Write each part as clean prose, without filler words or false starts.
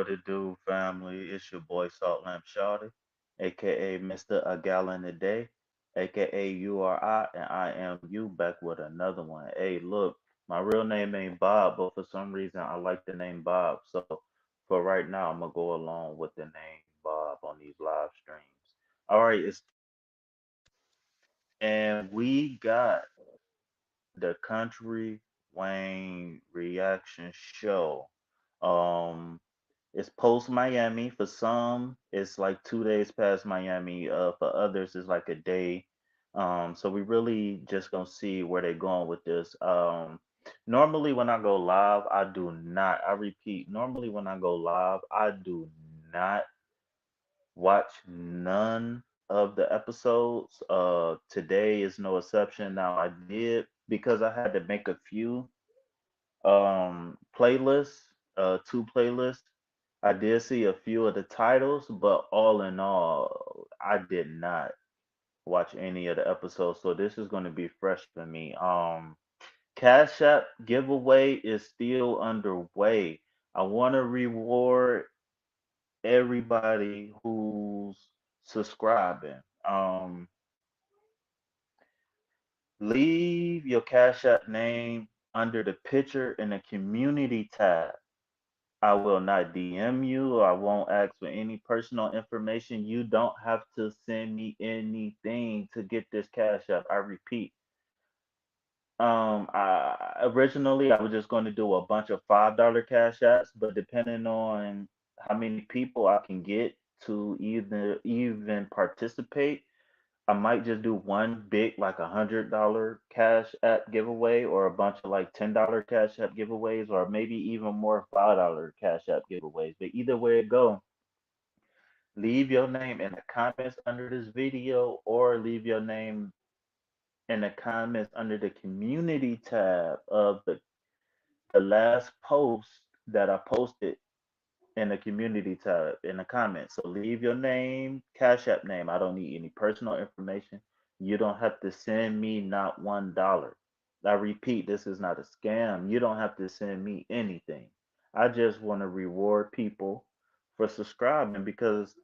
What it do, family? It's your boy Salt Lamp Shawty, aka Mr. A Gallon a Day, aka URI, and I am you back with another one. Hey, look, my real name ain't Bob, but for some reason I like the name Bob. So for right now, I'm gonna go along with the name Bob on these live streams. All right, it's and we got the Country Wayne reaction show. Um, It's post Miami. For some, it's like 2 days past Miami. For others, it's like a day. So we really just gonna see where they're going with this. Normally when I go live, I do not. I repeat. Normally when I go live, I do not watch none of the episodes. Today is no exception. Now I did because I had to make a few playlists, two playlists. I did see a few of the titles, but all in all, I did not watch any of the episodes, so this is going to be fresh for me. Cash App giveaway is still underway. I want to reward everybody who's subscribing. Um, Leave your Cash App name under the picture in the community tab. I will not DM you. I won't ask for any personal information. You don't have to send me anything to get this cash app. I repeat. I originally I was just going to do a bunch of $5 cash apps, but depending on how many people I can get to either even participate, I might just do one big like $100 cash app giveaway or a bunch of like $10 cash app giveaways or maybe even more $5 cash app giveaways. But either way it go, leave your name in the comments under this video or leave your name in the comments under the community tab of the last post that I posted in the community tab in the comments. So leave your name, Cash App name. I don't need any personal information. You don't have to send me not $1. I repeat, this is not a scam. You don't have to send me anything. I just want to reward people for subscribing because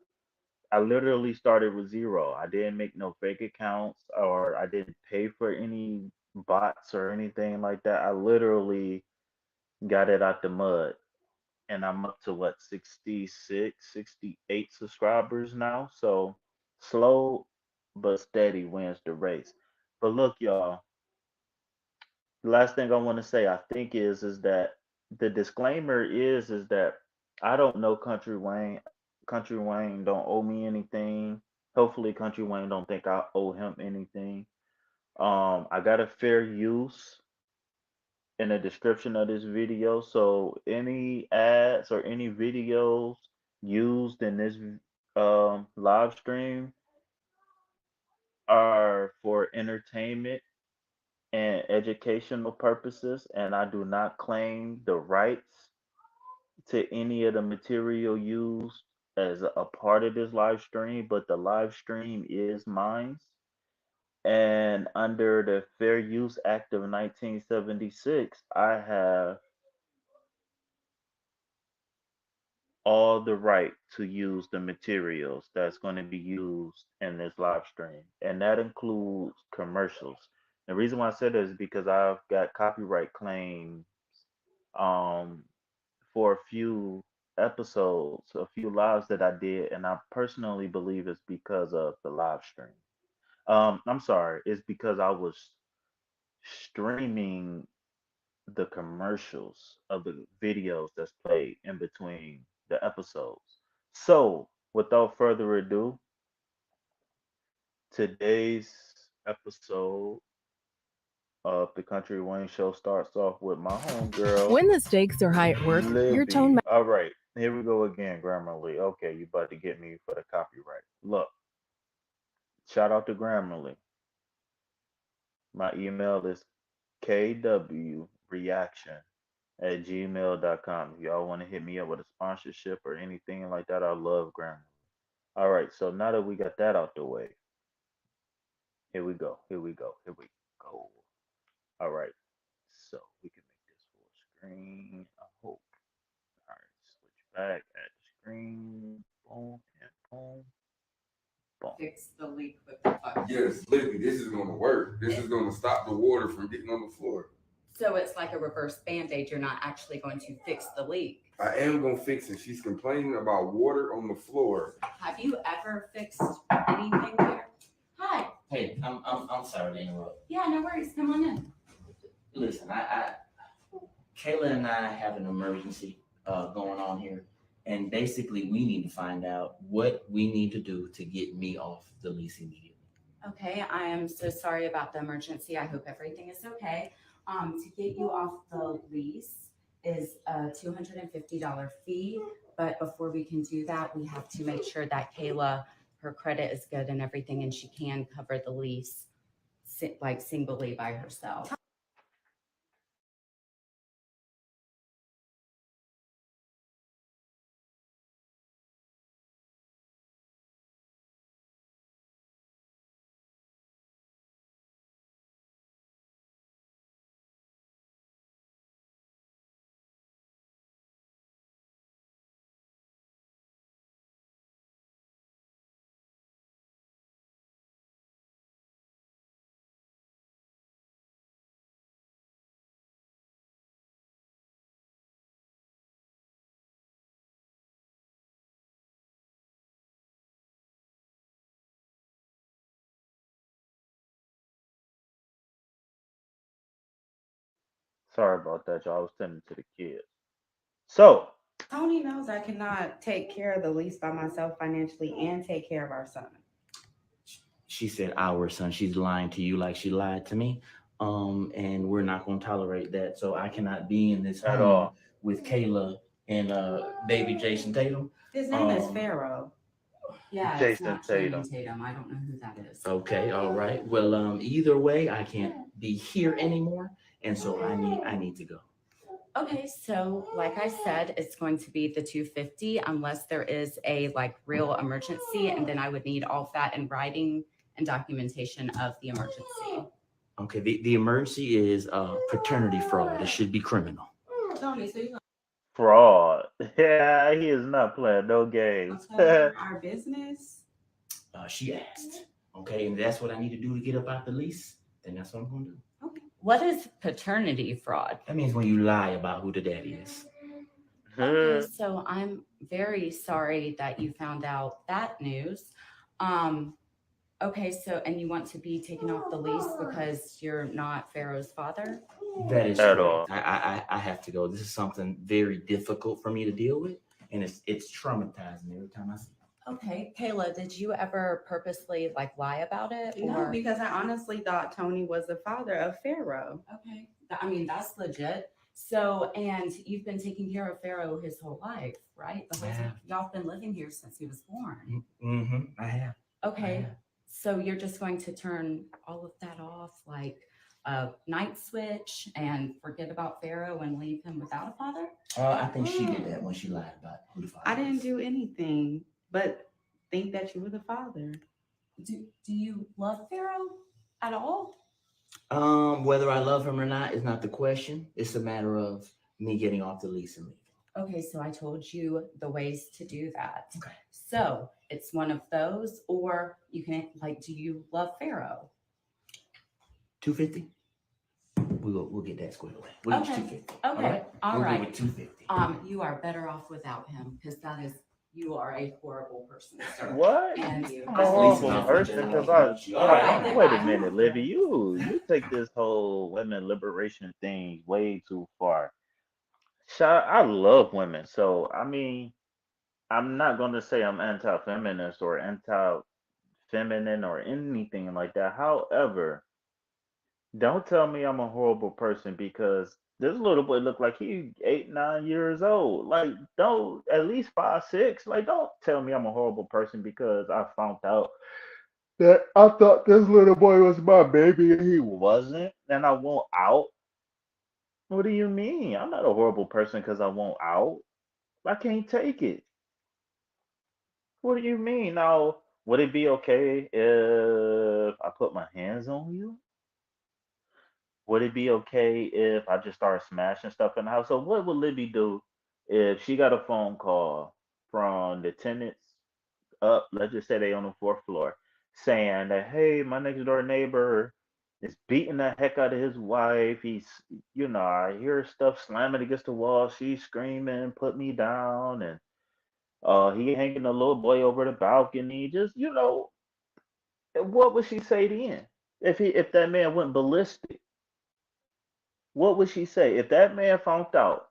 I literally started with zero. I didn't make no fake accounts or I didn't pay for any bots or anything like that. I literally got it out the mud and I'm up to what 66, 68 subscribers now. So slow but steady wins the race. But look, y'all, the last thing I want to say, I think is that the disclaimer is that I don't know Country Wayne. Country Wayne don't owe me anything. Hopefully, Country Wayne don't think I owe him anything. I got a fair use in the description of this video. So any ads or any videos used in this live stream are for entertainment and educational purposes, and I do not claim the rights to any of the material used as a part of this live stream, but the live stream is mine. And under the Fair Use Act of 1976, I have all the right to use the materials that's going to be used in this live stream, and that includes commercials. The reason why I said that is because I've got copyright claims um, for a few episodes, a few lives that I did, and I personally believe it's because of the live stream. I'm sorry, it's because I was streaming the commercials of the videos that's played in between the episodes. So, without further ado, today's episode of the Country Wayne Show starts off with my homegirl, When the stakes are high at work, your tone. Libby. All right, here we go again, Grammarly. Okay, you about to get me for the copyright. Look, shout out to Grammarly. My email is kwreaction@gmail.com. If y'all want to hit me up with a sponsorship or anything like that, I love Grammarly. All right, so now that we got that out the way, here we go. Here we go. Here we go. All right, so we can make this full screen. I hope. All right, switch back. screen. Boom and boom, boom. Fix the leak with the faucet. Yes, Libby, this is gonna work. This is gonna stop the water from getting on the floor. So it's like a reverse band-aid. You're not actually going to fix the leak. I am gonna fix it. She's complaining about water on the floor. Have you ever fixed anything here? Hi. Hey, I'm sorry to interrupt. Yeah, no worries. Come on in. Listen, Kayla and I have an emergency going on here, and basically we need to find out what we need to do to get me off the lease immediately. Okay, I am so sorry about the emergency. I hope everything is okay. To get you off the lease is a $250 fee, but before we can do that, we have to make sure that Kayla, her credit is good and everything, and she can cover the lease like singly by herself. Sorry about that, y'all. I was tending to the kids. So, Tony knows I cannot take care of the lease by myself financially and take care of our son. She said our son. She's lying to you like she lied to me. And we're not going to tolerate that. So I cannot be in this at home all. with Kayla and baby Jason Tatum. His name is Um, Pharaoh. Yeah, it's Jason not Channing Tatum. Tatum. I don't know who that is. Okay, all right. Well, either way, I can't be here anymore, and so I need to go. Okay, so like I said, it's going to be the 250 unless there is a like real emergency, and then I would need all of that in writing and documentation of the emergency. Okay, the emergency is paternity fraud. It should be criminal. Tony, so you Fraud. Yeah, he is not playing no games. gonna tell her our business? She asked. Okay, and that's what I need to do to get up out the lease. Then that's what I'm gonna do. Okay. What is paternity fraud? That means when you lie about who the daddy is. Okay, so I'm very sorry that you found out that news. Um, okay, so and you want to be taken off the lease because you're not Pharaoh's father? That is At correct. all. I have to go. This is something very difficult for me to deal with, and it's traumatizing every time I see it. Okay, Kayla, did you ever purposely like lie about it? No, because I honestly thought Tony was the father of Pharaoh. Okay, I mean that's legit. So, and you've been taking care of Pharaoh his whole life, right? The whole time y'all been living here since he was born. Mm-hmm. I have. Okay, so you're just going to turn all of that off, like a night switch, and forget about Pharaoh and leave him without a father? I think she did that when she lied about who the father I didn't is. do anything but think that you were the father. Do you love Pharaoh at all? Whether I love him or not is not the question. It's a matter of me getting off the lease and leaving. Okay, so I told you the ways to do that. Okay. So it's one of those, or you can like, do you love Pharaoh? 250. We'll get that squared away. We'll Okay. get 250. Okay, all We'll right. go with 250. You are better off without him because you are a horrible person, sir. What? And I'm That's a leasing horrible off person each because other. All right. wait a minute, Livy. You take this whole women liberation thing way too far. I love women, so I mean, I'm not gonna say I'm anti-feminist or anti-feminine or anything like that. However, don't tell me I'm a horrible person because this little boy looked like he 8, 9 years old. Like, don't at least 5, 6. Like, don't tell me I'm a horrible person because I found out that I thought this little boy was my baby and he wasn't, and I won't out. What do you mean? I'm not a horrible person because I won't out. I can't take it. What do you mean? Now, would it be okay if I put my hands on you? Would it be okay if I just started smashing stuff in the house? So what would Libby do if she got a phone call? from the tenants up. Let's just say they on the fourth floor, saying that, hey, my next door neighbor is beating the heck out of his wife. He's, I hear stuff slamming against the wall. She's screaming, put me down, and he hanging a little boy over the balcony. Just, what would she say then? If that man went ballistic, what would she say? If that man found out.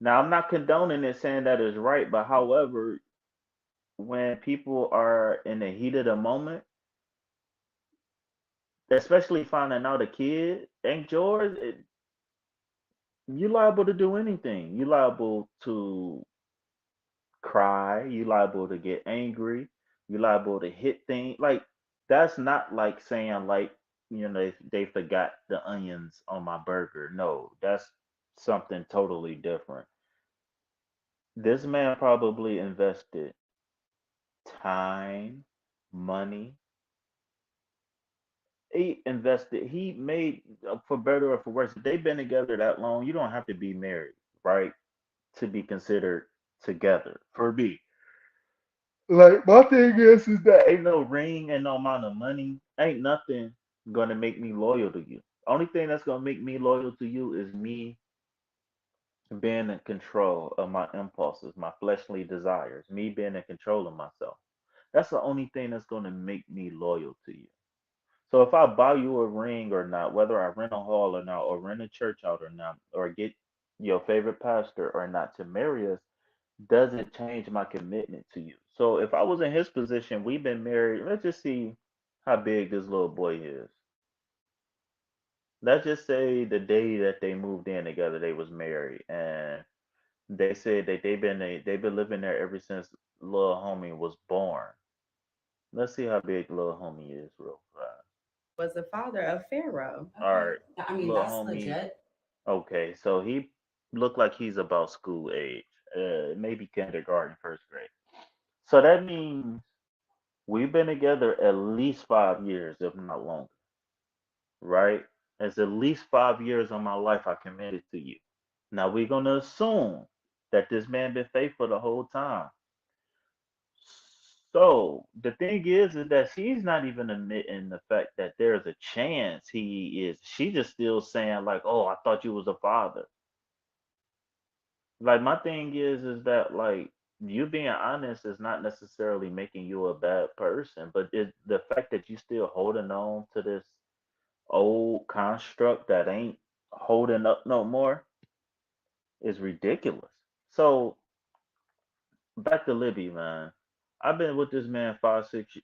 Now I'm not condoning it saying that is right, but however, when people are in the heat of the moment, especially finding out a kid ain't yours, you liable to do anything. You liable to cry. You liable to get angry. You liable to hit things. Like that's not like saying like they forgot the onions on my burger. No, that's something totally different. This man probably invested time, money. He made, for better or for worse, if they've been together that long, you don't have to be married, right? To be considered together. For me, like my thing is that ain't no ring and no amount of money, ain't nothing gonna make me loyal to you. Only thing that's gonna make me loyal to you is me being in control of my impulses, my fleshly desires, me being in control of myself. That's the only thing that's gonna make me loyal to you. So if I buy you a ring or not, whether I rent a hall or not, or rent a church out or not, or get your favorite pastor or not to marry us, doesn't change my commitment to you. So if I was in his position, we've been married. Let's just see how big this little boy is. Let's just say the day that they moved in together, they was married, and they said that they've been living there ever since little homie was born. Let's see how big little homie is real fast. Was the father of Pharaoh. All Okay. right, I mean, little that's homie. legit. Okay, so he looked like he's about school age, maybe kindergarten, first grade. So that means we've been together at least 5 years, if not longer, right? It's at least 5 years of my life I committed to you. Now we're gonna assume that this man been faithful the whole time. So the thing is that she's not even admitting the fact that there's a chance he is. She just still saying like, "Oh, I thought you was a father." Like my thing is that like you being honest is not necessarily making you a bad person, but the fact that you still holding on to this old construct that ain't holding up no more is ridiculous. So back to Libby, man. I've been with this man 5, 6.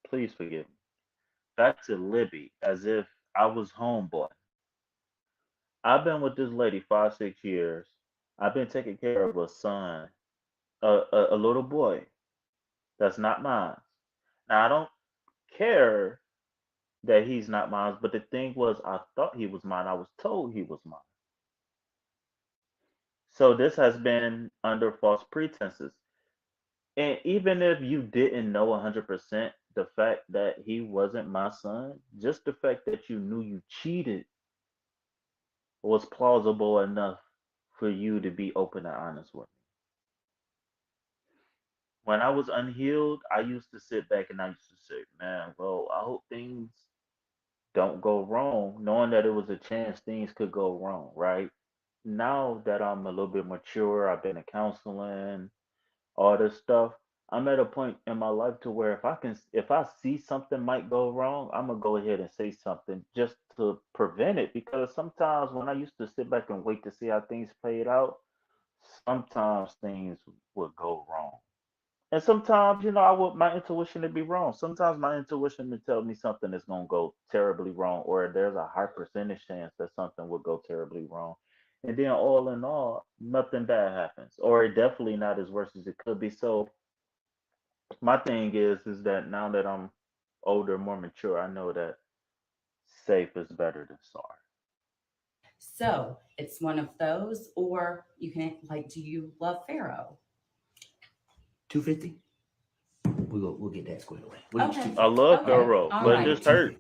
Please forgive me. Back to Libby, as if I was homeboy. I've been with this lady 5, 6 years. I've been taking care of a son, a little boy that's not mine. Now I don't care that he's not mine, but the thing was, I thought he was mine. I was told he was mine. So this has been under false pretenses. And even if you didn't know 100% the fact that he wasn't my son, just the fact that you knew you cheated was plausible enough for you to be open and honest with me. When I was unhealed, I used to sit back and I used to say, man, well, I hope things don't go wrong, knowing that it was a chance things could go wrong, right? Now that I'm a little bit mature, I've been in counseling, all this stuff. I'm at a point in my life to where if I see something might go wrong, I'm gonna go ahead and say something just to prevent it. Because sometimes when I used to sit back and wait to see how things played out, sometimes things would go wrong. And sometimes, I want my intuition to be wrong. Sometimes my intuition to tell me something is gonna go terribly wrong, or there's a high percentage chance that something will go terribly wrong. And then all in all, nothing bad happens, or it definitely not as worse as it could be. So my thing is that now that I'm older, more mature, I know that safe is better than sorry. So it's one of those, or you can like, do you love Pharaoh? 250. We'll get that squared away. Okay. I love Okay. Pharaoh, All but it right. just hurt.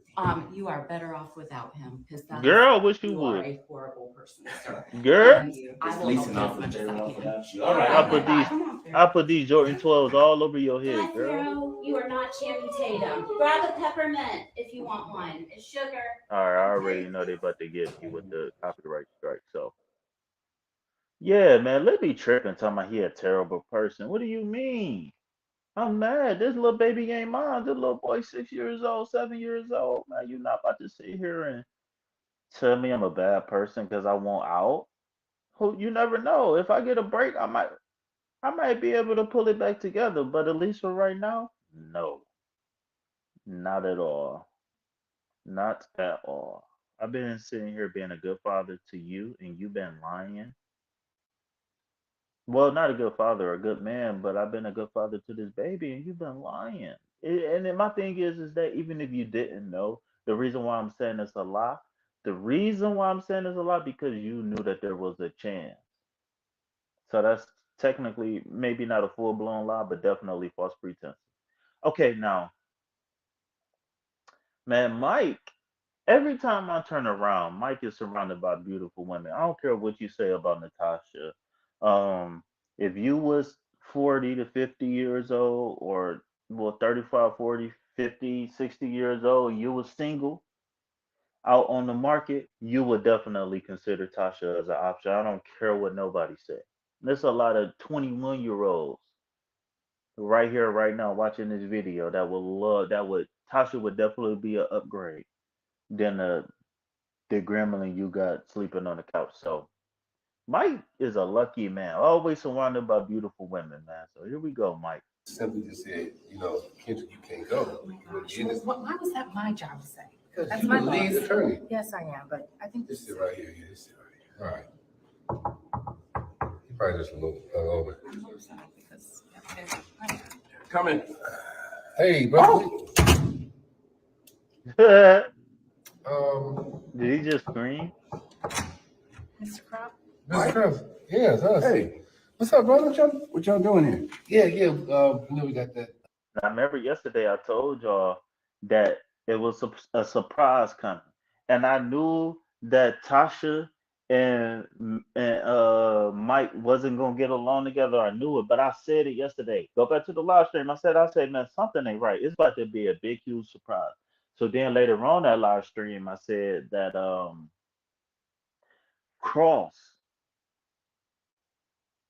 You are better off without him because that is Girl, I wish you you are would. a horrible person, sir. Girl, I It's will leasing help off you of as much as Pharaoh I can. without you. All All right, right, I all put right. these come on, I Pharaoh. put these Jordan 12s all over your head, Hi, girl. Pharaoh. You are not Channing Tatum. Grab a peppermint if you want one. It's sugar. Alright, I already know they about to get me with the copyright strike. So yeah, man, let me tripping talking about he a terrible person. What do you mean? I'm mad. This little baby ain't mine. This little boy 6 years old, 7 years old. Man, you not about to sit here and tell me I'm a bad person because I want out. Who you never know. If I get a break, I might be able to pull it back together. But at least for right now, no, not at all. Not at all. I've been sitting here being a good father to you, and you've been lying. Well, not a good father or a good man, but I've been a good father to this baby, and you've been lying. And then my thing is that even if you didn't know, the reason why I'm saying it's a lie, the reason why I'm saying it's a lie because you knew that there was a chance. So that's technically maybe not a full blown lie, but definitely false pretense. Okay, now, man, Mike. Every time I turn around, Mike is surrounded by beautiful women. I don't care what you say about Natasha. Um, if you was 40 to 50 years old, or well, 35, 40, 50, 60 years old, you was single out on the market, you would definitely consider Tasha as an option. I don't care what nobody say. There's a lot of 21-year-olds right here, right now, watching this video that would love that would Tasha would definitely be an upgrade than the gremlin you got sleeping on the couch. So Mike is a lucky man, always surrounded by beautiful women, man. So here we go, Mike. Simply just said, Kendrick, you can't go. Why was that my job to say? Because That's you're my the lead boss. attorney. Yes, I am, but I think Just sit right here. Yeah, just sit right here. All right. You probably just a little over. I hope so, because Come in. Hey, brother. Did Um, he just scream? Mr. Crop. Mr. Chris. Yeah, it's us. Hey. What's up, brother? What y'all doing here? Yeah. We got that. I remember yesterday I told y'all that it was a surprise coming, and I knew that Tasha and Mike wasn't gonna get along together. I knew it, but I said it yesterday. Go back to the live stream. I said, man, something ain't right. It's about to be a big, huge surprise. So then later on that live stream, I said that Cross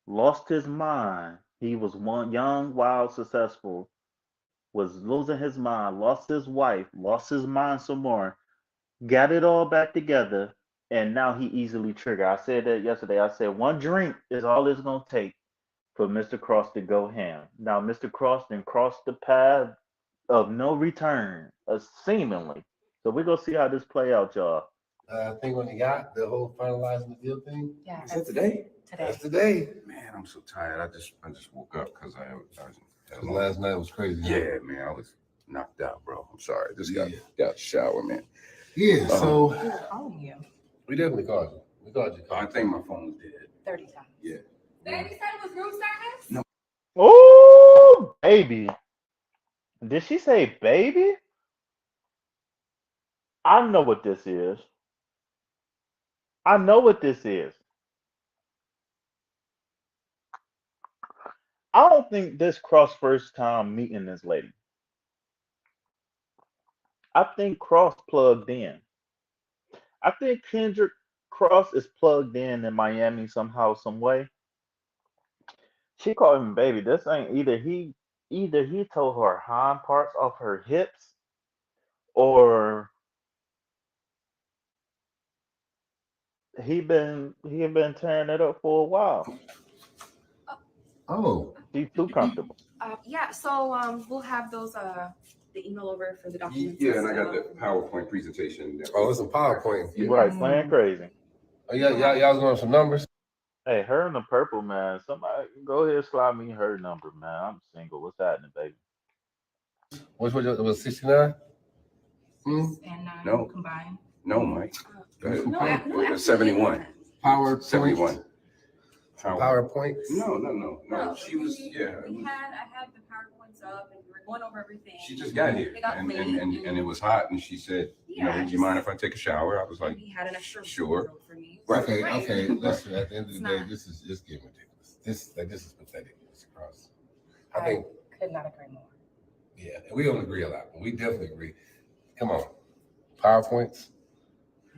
lost his mind. He was one young, wild, successful, was losing his mind, lost his wife, lost his mind some more, got it all back together, and now he easily triggered. I said that yesterday. I said one drink is all it's gonna take for Mr. Cross to go ham. Now Mr. Cross then crossed the path of no return, seemingly. So we're gonna see how this play out, y'all. Thing on the yacht, the whole finalizing the deal thing. Yeah, Is that today? today. That's today. Man, I'm so tired. I just woke up because I was Last night was crazy. yeah, man, I was knocked out, bro. I'm sorry. Just got Yeah. got a shower, man. Yeah. So We were calling you we definitely called you. We called you. I think my phone was dead. 30 times. Yeah. Baby said it was room service? No. Oh, baby. Did she say baby? I know what this is. I know what this is. I don't think this Cross first time meeting this lady. I think Cross plugged in. I think Kendrick Cross is plugged in Miami somehow, some way. She called him baby. This ain't either he told her hind parts off her hips, or he been tearing it up for a while. Oh. She's too comfortable. Yeah, so we'll have those the email over for the documents. Yeah, and I got the PowerPoint presentation. Oh, it's a PowerPoint. Yeah. Right, playing crazy. Oh, y'all was going some numbers. Hey, her in the purple, man. Somebody go ahead, slide me her number, man. I'm single. What's happening, baby? Which was 69? And 9 No. combined. No, Mike. No, 71. Power 71. Some PowerPoints? No. She was, yeah. I had the PowerPoints up and we were going over everything. She just got here, It got and, late and it was hot, and she said, Yeah, do you mind if I take a shower? I was like, he had an extra sure. room for me. Okay. Listen, at the end of the day, not. this is just getting ridiculous. This is pathetic, Mr. Cross. I I think, could not agree more. yeah, and we don't agree a lot, but we definitely agree. Come on, PowerPoints.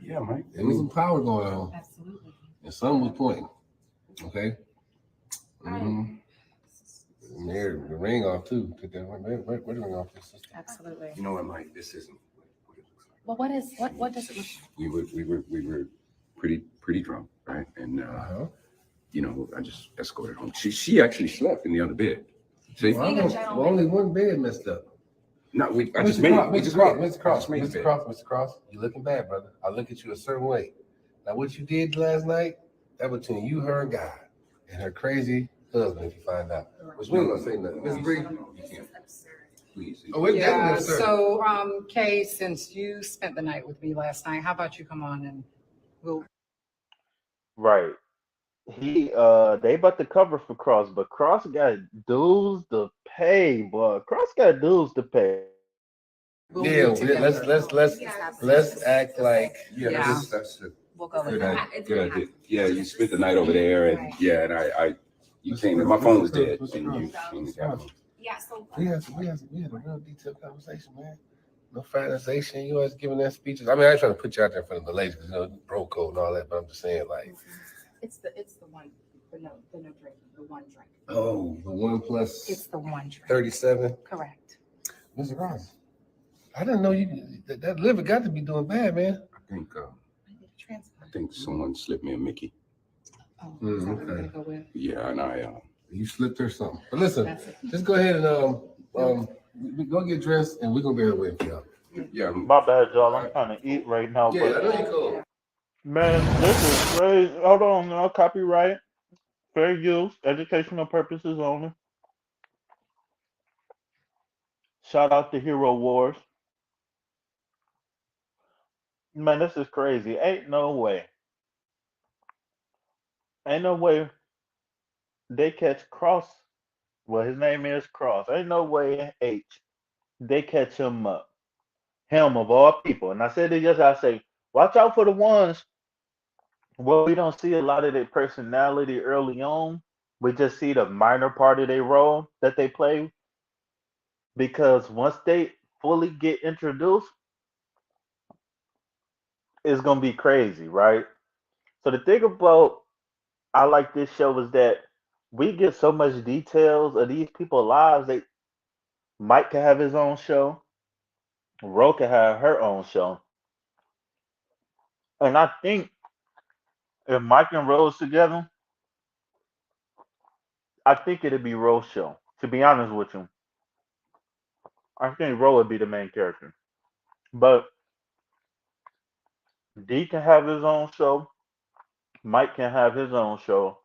Yeah, Mike. There was some power going on, Absolutely. and some was pointing. Okay. Mm-hmm. Married the ring off too. Took that where the ring off this sister? Absolutely. You know what, Mike? This isn't what it looks like. Well, what does it look We were pretty drunk, right? And Uh-huh. I just escorted home. She actually slept in the other bed. See? Well, only one bed messed up. No, I just Mr. made Cross, it. We just Mr. Cross, made Mr. it. Cross, Mr. Cross, you're looking bad, brother. I look at you a certain way. Now, what you did last night, that between you, her, and God, and her crazy husband, if you find out. Which we ain't gonna say nothing. Miss Bree, You can't. Please. oh, it's definitely Yeah, absurd. so, Kay, since you spent the night with me last night, how about you come on and we'll. Right. They about to cover for Cross, but Cross got dues to pay, boy. Cross got dues to pay. we'll Yeah, do it together. let's act like Yeah. That's a We'll go with good that. idea. Good idea. Yeah, you spent the night over there, and I you came. My phone was dead, and you came and got me. Yeah, so we had a real detailed conversation, man. No fraternization. You always giving that speeches. I mean, I ain't trying to put you out there in front of the ladies, bro code and all that, but I'm just saying, like, It's the one, the no drinking, the one drink. oh, the 1 plus It's the one drink. 37. Correct. Mr. Ross, I didn't know that liver got to be doing bad, man. I think someone slipped me a Mickey. Oh, is that what we're gonna go with? Yeah, and You slipped her something. But listen, just go ahead and we go get dressed, and we're gonna be able to wait for y'all. yeah. My bad, y'all. I'm trying to eat right now, Yeah, I but know you cool. man, this is crazy. Hold on, no copyright, fair use, educational purposes only. Shout out to Hero Wars. Man, this is crazy. Ain't no way they catch Cross. Well, his name is Cross. Ain't no way they catch him up. Him of all people. And I said it yesterday. I say, watch out for the ones where we don't see a lot of their personality early on. We just see the minor part of their role that they play. Because once they fully get introduced, it's gonna be crazy, right? So the thing about I like this show is that we get so much details of these people's lives. Mike can have his own show, Ro can have her own show, and I think if Mike and Rose together, I think it'd be Ro's show. To be honest with you, I think Ro would be the main character, but D can have his own show, Mike can have his own show,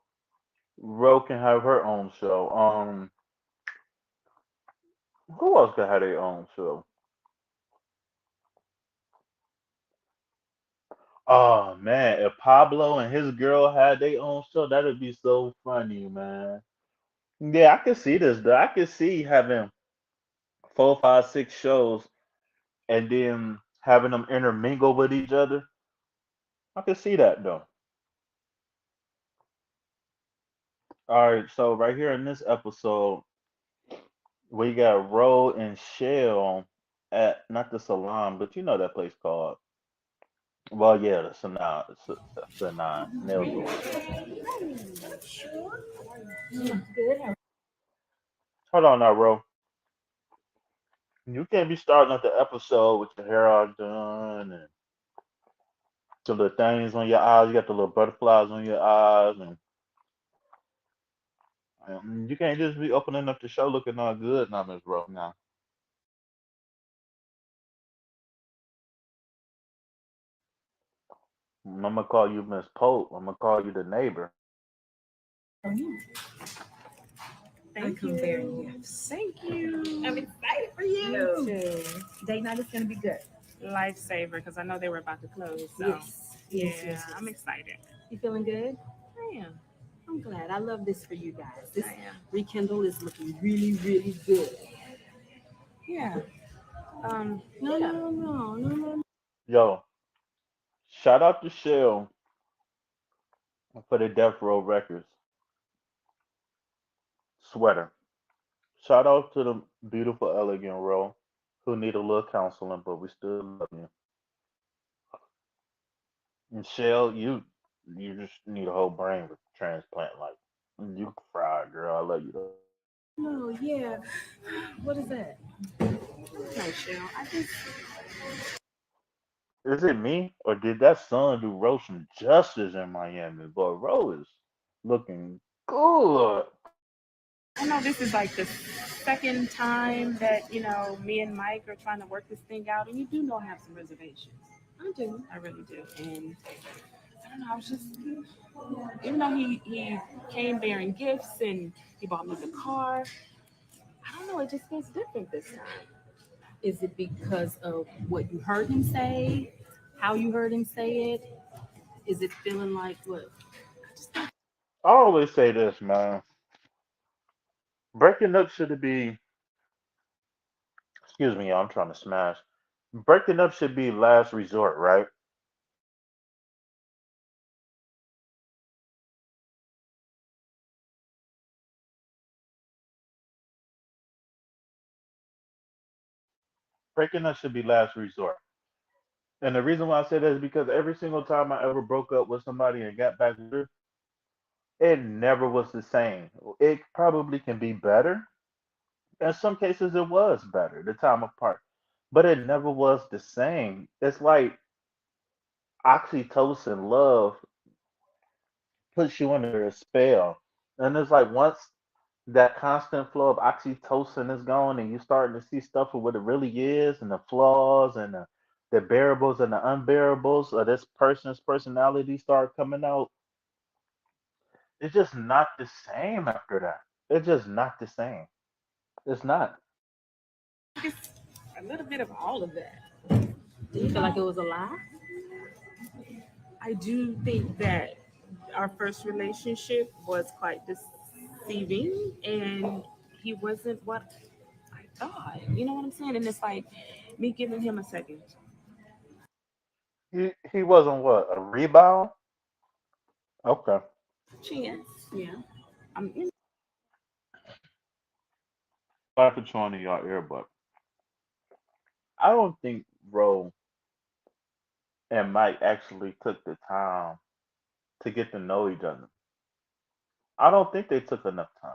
Ro can have her own show. Who else can have their own show? Oh man, if Pablo and his girl had their own show, that'd be so funny, man. Yeah, I could see this though. I could see having four, five, six shows and then having them intermingle with each other. I could see that though. All right, so right here in this episode, we got Ro and Shell at not the salon, but you know that place called. Well, yeah, the Sanaa nail salon. Hold on now, Ro. You can't be starting up the episode with your hair all done and the little things on your eyes. You got the little butterflies on your eyes, and you can't just be opening up the show looking all good now, Miss Ro. Now I'm gonna call you Miss Pope. I'm gonna call you the neighbor. Thank you. Very gifts. thank you. I'm excited for you. Me too. Date night is gonna be good. Lifesaver, because I know they were about to close. So Yes. yeah, I'm excited. You feeling good? I am. I'm glad. I love this for you guys. This rekindle is looking really, really good. Yeah. No, Yeah. no, no, no, no. Yo, shout out to Shell for the Death Row Records sweater. Shout out to the beautiful, elegant Row who need a little counseling, but we still love you. And Shell, you just need a whole brain with transplant. Like you fried, girl. I love you though. No, yeah. What is that? Nice, Cheryl. I just Is it me or did that son do Row some justice in Miami? But Row is looking good. I know this is like the second time that, me and Mike are trying to work this thing out, and you do know I have some reservations. I do. I really do. And I don't know, I was just, even though he came bearing gifts and he bought me the car, I don't know, it just feels different this time. Is it because of what you heard him say, how you heard him say it? Is it feeling like, look, I always say this, man. Breaking up should be, excuse me, y'all, I'm trying to smash. Breaking up should be last resort, right? Breaking up should be last resort. And the reason why I say that is because every single time I ever broke up with somebody and got back with her, it never was the same. It probably can be better. In some cases, it was better, the time apart, but it never was the same. It's like oxytocin love puts you under a spell. And it's like once that constant flow of oxytocin is gone and you're starting to see stuff for what it really is and the flaws and the bearables and the unbearables of this person's personality start coming out, it's just not the same after that. It's just not the same. It's not. it's a little bit of all of that. Do you feel like it was a lie? I do think that our first relationship was quite deceiving, and he wasn't what I thought. You know what I'm saying? And it's like me giving him a second He wasn't what, a rebound? Okay. chance. Yeah. I'm in. Sorry for chewing in your ear, but I don't think Ro and Mike actually took the time to get to know each other. I don't think they took enough time.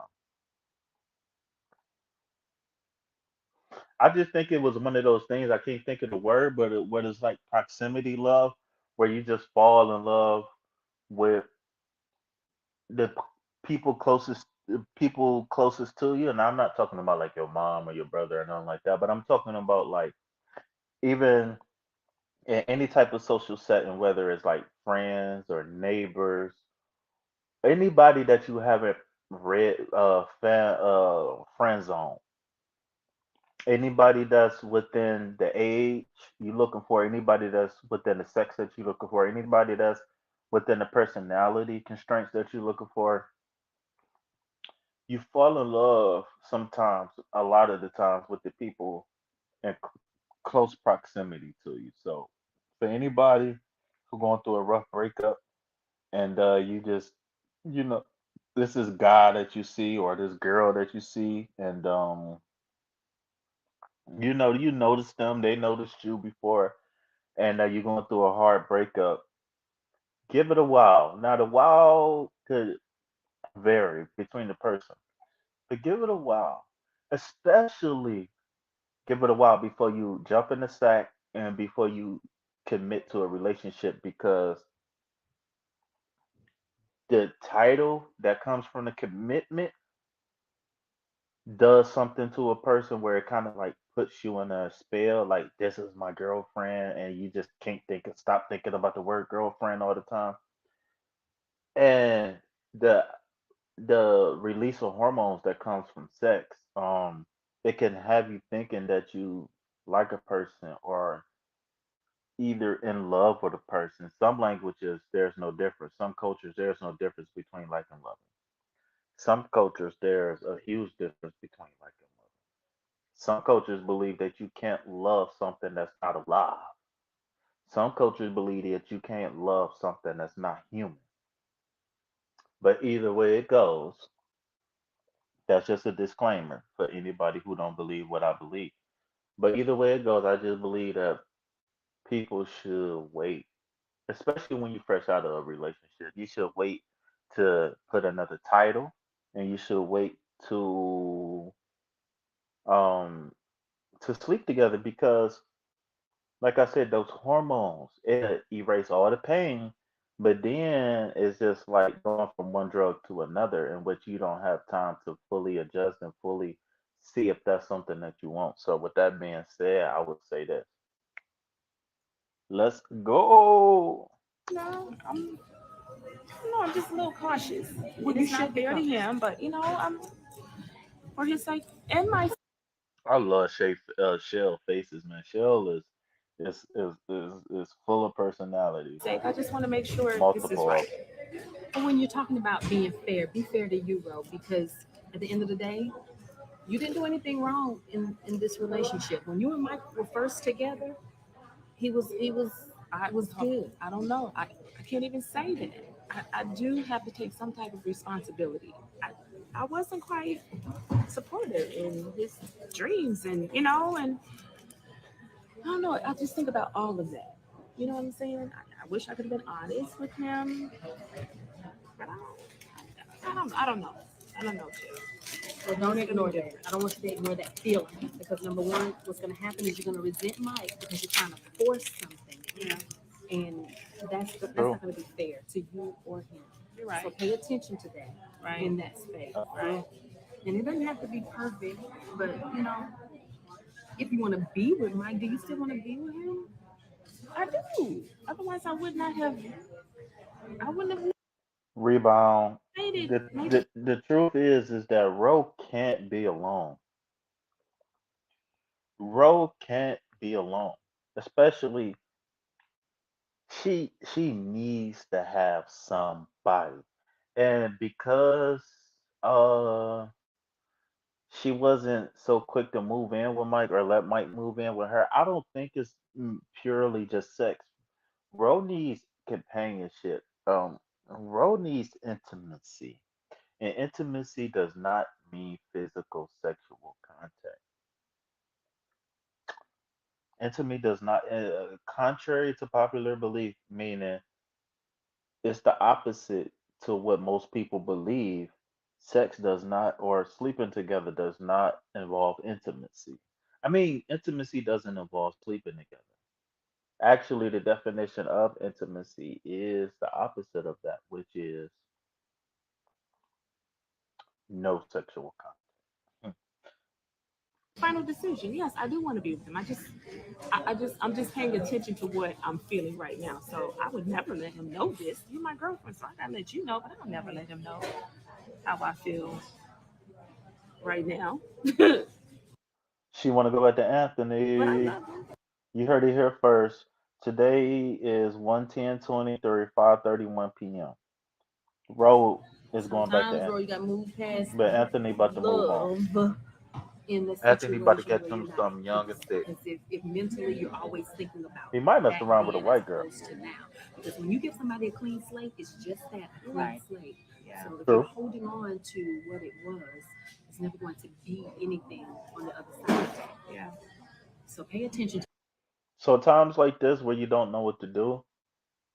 I just think it was one of those things. I can't think of the word, but what is like proximity love, where you just fall in love with the people closest to you. And I'm not talking about like your mom or your brother or nothing like that, but I'm talking about like even in any type of social setting, whether it's like friends or neighbors, anybody that you haven't friend zone, anybody that's within the age you're looking for, anybody that's within the sex that you're looking for, anybody that's within the personality constraints that you're looking for, you fall in love sometimes, a lot of the times, with the people in close proximity to you. So for anybody who going through a rough breakup and you just, you know, this is guy that you see or this girl that you see, and you notice them, they noticed you before, and you're going through a hard breakup. Give it a while. Now the while could vary between the person, but give it a while. Especially give it a while before you jump in the sack and before you commit to a relationship, because the title that comes from the commitment does something to a person where it kind of like puts you in a spell, like this is my girlfriend, and you just can't stop thinking about the word girlfriend all the time. And the the release of hormones that comes from sex, it can have you thinking that you like a person, or either in love with a person. Some languages, there's no difference. Some cultures, there's no difference between like and loving. Some cultures, there's a huge difference between like and loving. Some cultures believe that you can't love something that's not alive. Some cultures believe that you can't love something that's not human. But either way it goes, that's just a disclaimer for anybody who don't believe what I believe. But either way it goes, I just believe that people should wait, especially when you're fresh out of a relationship. You should wait to put another title, and you should wait to um to sleep together because, like I said, those hormones it erase all the pain, but then it's just like going from one drug to another, in which you don't have time to fully adjust and fully see if that's something that you want. So, with that being said, I would say this: let's go. No, I'm just a little cautious. Well, you It's not should be fair to cautious. him, but I'm for his sake and my I love Shell faces, man. Shell is full of personality, sake. I just want to make sure this is multiple of right. them. And when you're talking about being fair, be fair to you, Ro, because at the end of the day, you didn't do anything wrong in this relationship. When you and Mike were first together, he was I was good. I don't know. I can't even say that. I do have to take some type of responsibility. I wasn't quite supportive in his dreams and and I don't know. I just think about all of that. You know what I'm saying? I wish I could have been honest with him, but I don't know. I don't know, Jill. So don't ignore that. I don't want you to ignore that feeling because number one, what's going to happen is you're going to resent Mike because you're trying to force something, Yeah, and that's True. not going to be fair to you or him. you're So right. pay attention to that Right. in that space. That's Right. true. And it doesn't have to be perfect, but if you want to be with Mike, do you still want to be with him? I do. Otherwise, I would not have. I wouldn't have Rebound. made it. Made it. The truth is that Ro can't be alone. Ro can't be alone. Especially she needs to have somebody. And because uh she wasn't so quick to move in with Mike or let Mike move in with her, I don't think it's purely just sex. Ro needs companionship. Ro needs intimacy. And intimacy does not mean physical sexual contact. Intimacy does not, contrary to popular belief, meaning it's the opposite to what most people believe. Sex does not, or sleeping together does not involve intimacy. I mean, intimacy doesn't involve sleeping together. Actually, the definition of intimacy is the opposite of that, which is no sexual contact. Final decision. Yes, I do want to be with him. I'm just paying attention to what I'm feeling right now. So I would never let him know this. You're my girlfriend, so I gotta let you know. But I'll never let him know how I feel right now. She want to go back to But I Anthony. love him. You heard it here first. Today is 1/10/23, 5:31 p.m. Road is going back to Sometimes, bro, you Anthony. got to move past But Anthony about to move on. love in the Anthony about to situation catch where him you're not. something young and thick. Because if mentally you're always thinking about He might mess back around with a then as white girl. opposed to now. Because when you give somebody a clean slate, it's just that, a You're clean right. slate. Yeah. So if you're True. holding on to what it was, it's never going to be anything on the other side of that. Yeah. So pay attention to So times like this where you don't know what to do,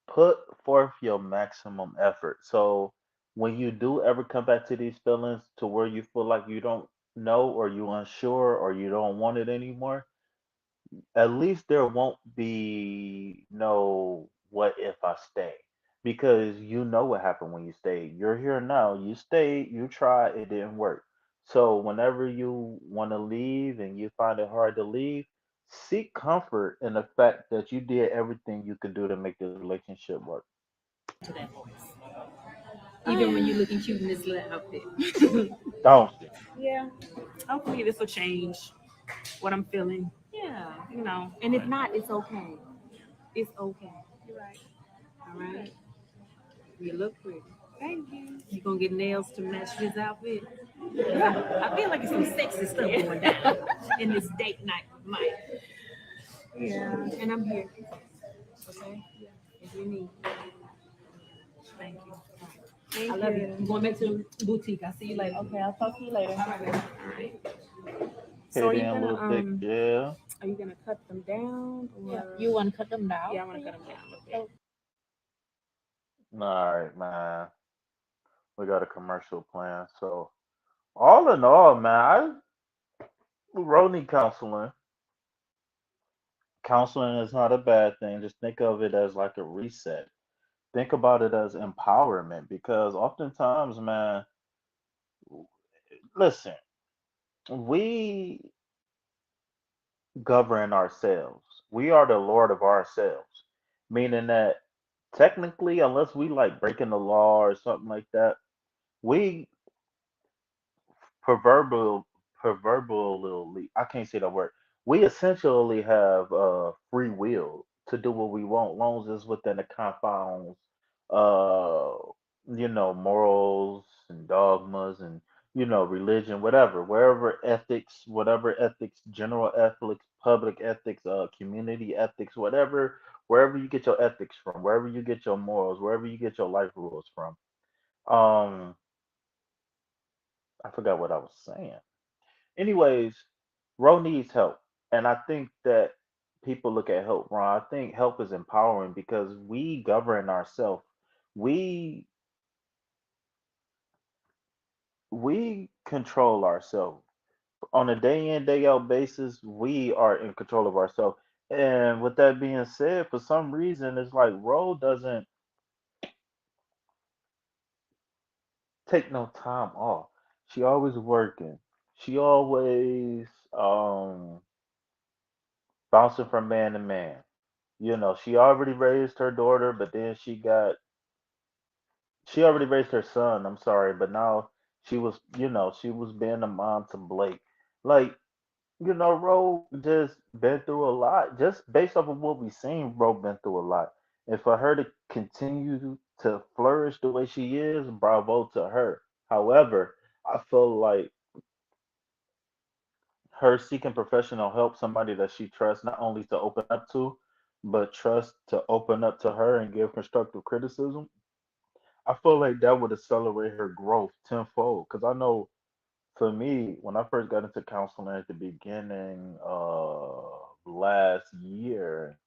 put forth your maximum effort. So when you do ever come back to these feelings to where you feel like you don't know or you unsure or you don't want it anymore, at least there won't be no what if I stay. Because you know what happened when you stayed. You're here now. You stayed, you tried, it didn't work. So whenever you want to leave and you find it hard to leave, seek comfort in the fact that you did everything you could do to make this relationship work. that voice. Even when you're looking cute in this little outfit. Don't you? Yeah. Hopefully this will change what I'm feeling. Yeah. You know. And if not, it's okay. It's okay. You're right. All You're right. right. You look pretty. Thank you. You gonna get nails to match this outfit? 'Cause I feel like it's some sexy stuff going down in this date night with Mike. Yeah. And I'm here. Okay? If you need. Thank you. I Thank love you. I'm you. going back to boutique. I'll see you later. Okay, I'll talk to you later. All right, baby. All right. So Okay then, little thick. Yeah. are you gonna cut them down Yeah. or You want to cut them down? yeah, I wanna cut them down a little bit. All right, man. We got a commercial plan. So all in all, man, I Rodney counseling. Counseling is not a bad thing. Just think of it as like a reset. Think about it as empowerment because oftentimes, man, listen, we govern ourselves. We are the Lord of ourselves. Meaning that technically, unless we like breaking the law or something like that, we proverbial proverbially I can't say that word. We essentially have free will to do what we want, long as it's within the confines uh morals and dogmas and religion, whatever ethics, general ethics, public ethics, community ethics, wherever you get your ethics from, wherever you get your morals, wherever you get your life rules from. um I forgot what I was saying. Anyways, Ro needs help. And I think that people look at help wrong. I think help is empowering because we govern ourselves. We we control ourselves. On a day in, day out basis, we are in control of ourselves. And with that being said, for some reason it's like Ro doesn't take no time off. She always working. She always um bouncing from man to man. She already raised her daughter, but then she already raised her son. I'm sorry, but now she was being a mom to Blake. Like, Ro just been through a lot. Just based off of what we seen, Ro been through a lot. And for her to continue to flourish the way she is, bravo to her. However, I feel like her seeking professional help, somebody that she trusts not only to open up to, but trust to open up to her and give constructive criticism, I feel like that would accelerate her growth tenfold. Because I know for me, when I first got into counseling at the beginning of last year,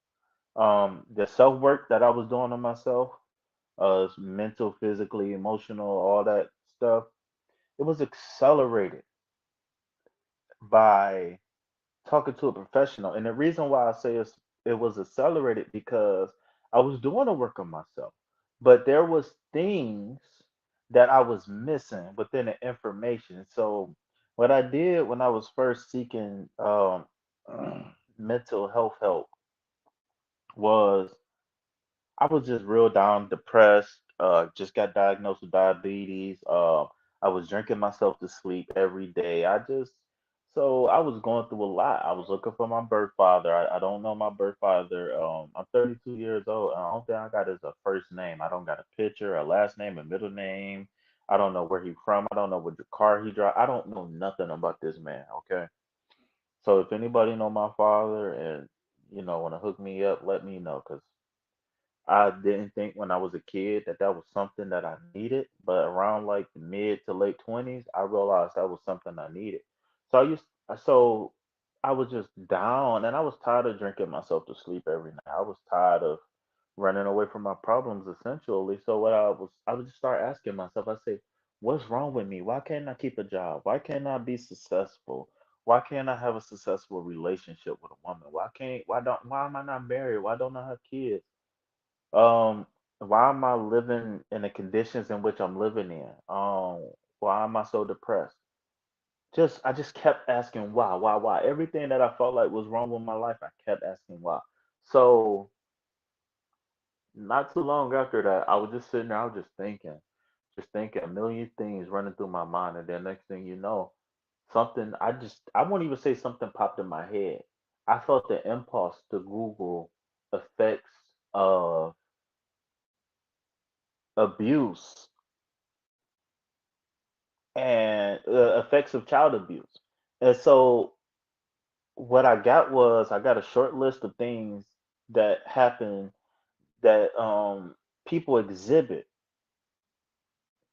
the self work that I was doing on myself, mental, physically, emotional, all that stuff, it was accelerated by talking to a professional. And the reason why I say it was accelerated because I was doing the work on myself, but there was things that I was missing within the information. So what I did when I was first seeking mental health help was I was just real down, depressed. Just got diagnosed with diabetes. I was drinking myself to sleep every day. So I was going through a lot. I was looking for my birth father. I don't know my birth father. I'm 32 years old. And the only thing I got is a first name. I don't got a picture, a last name, a middle name. I don't know where he from. I don't know what car he drive. I don't know nothing about this man. Okay. So if anybody know my father and want to hook me up, let me know, cause I didn't think when I was a kid that that was something that I needed, but around like the mid to late 20s, I realized that was something I needed. So so I was just down and I was tired of drinking myself to sleep every night. I was tired of running away from my problems essentially. So I would just start asking myself, I say, what's wrong with me? Why can't I keep a job? Why can't I be successful? Why can't I have a successful relationship with a woman? Why am I not married? Why don't I have kids? Um, why am I living in the conditions in which I'm living in? Why am I so depressed? I just kept asking why? Everything that I felt like was wrong with my life, I kept asking why. So not too long after that, I was just sitting there, I was just thinking a million things running through my mind, and then next thing you know, I won't even say something popped in my head. I felt the impulse to Google effects of abuse and effects of child abuse. And so what I got was I got a short list of things that happen that people exhibit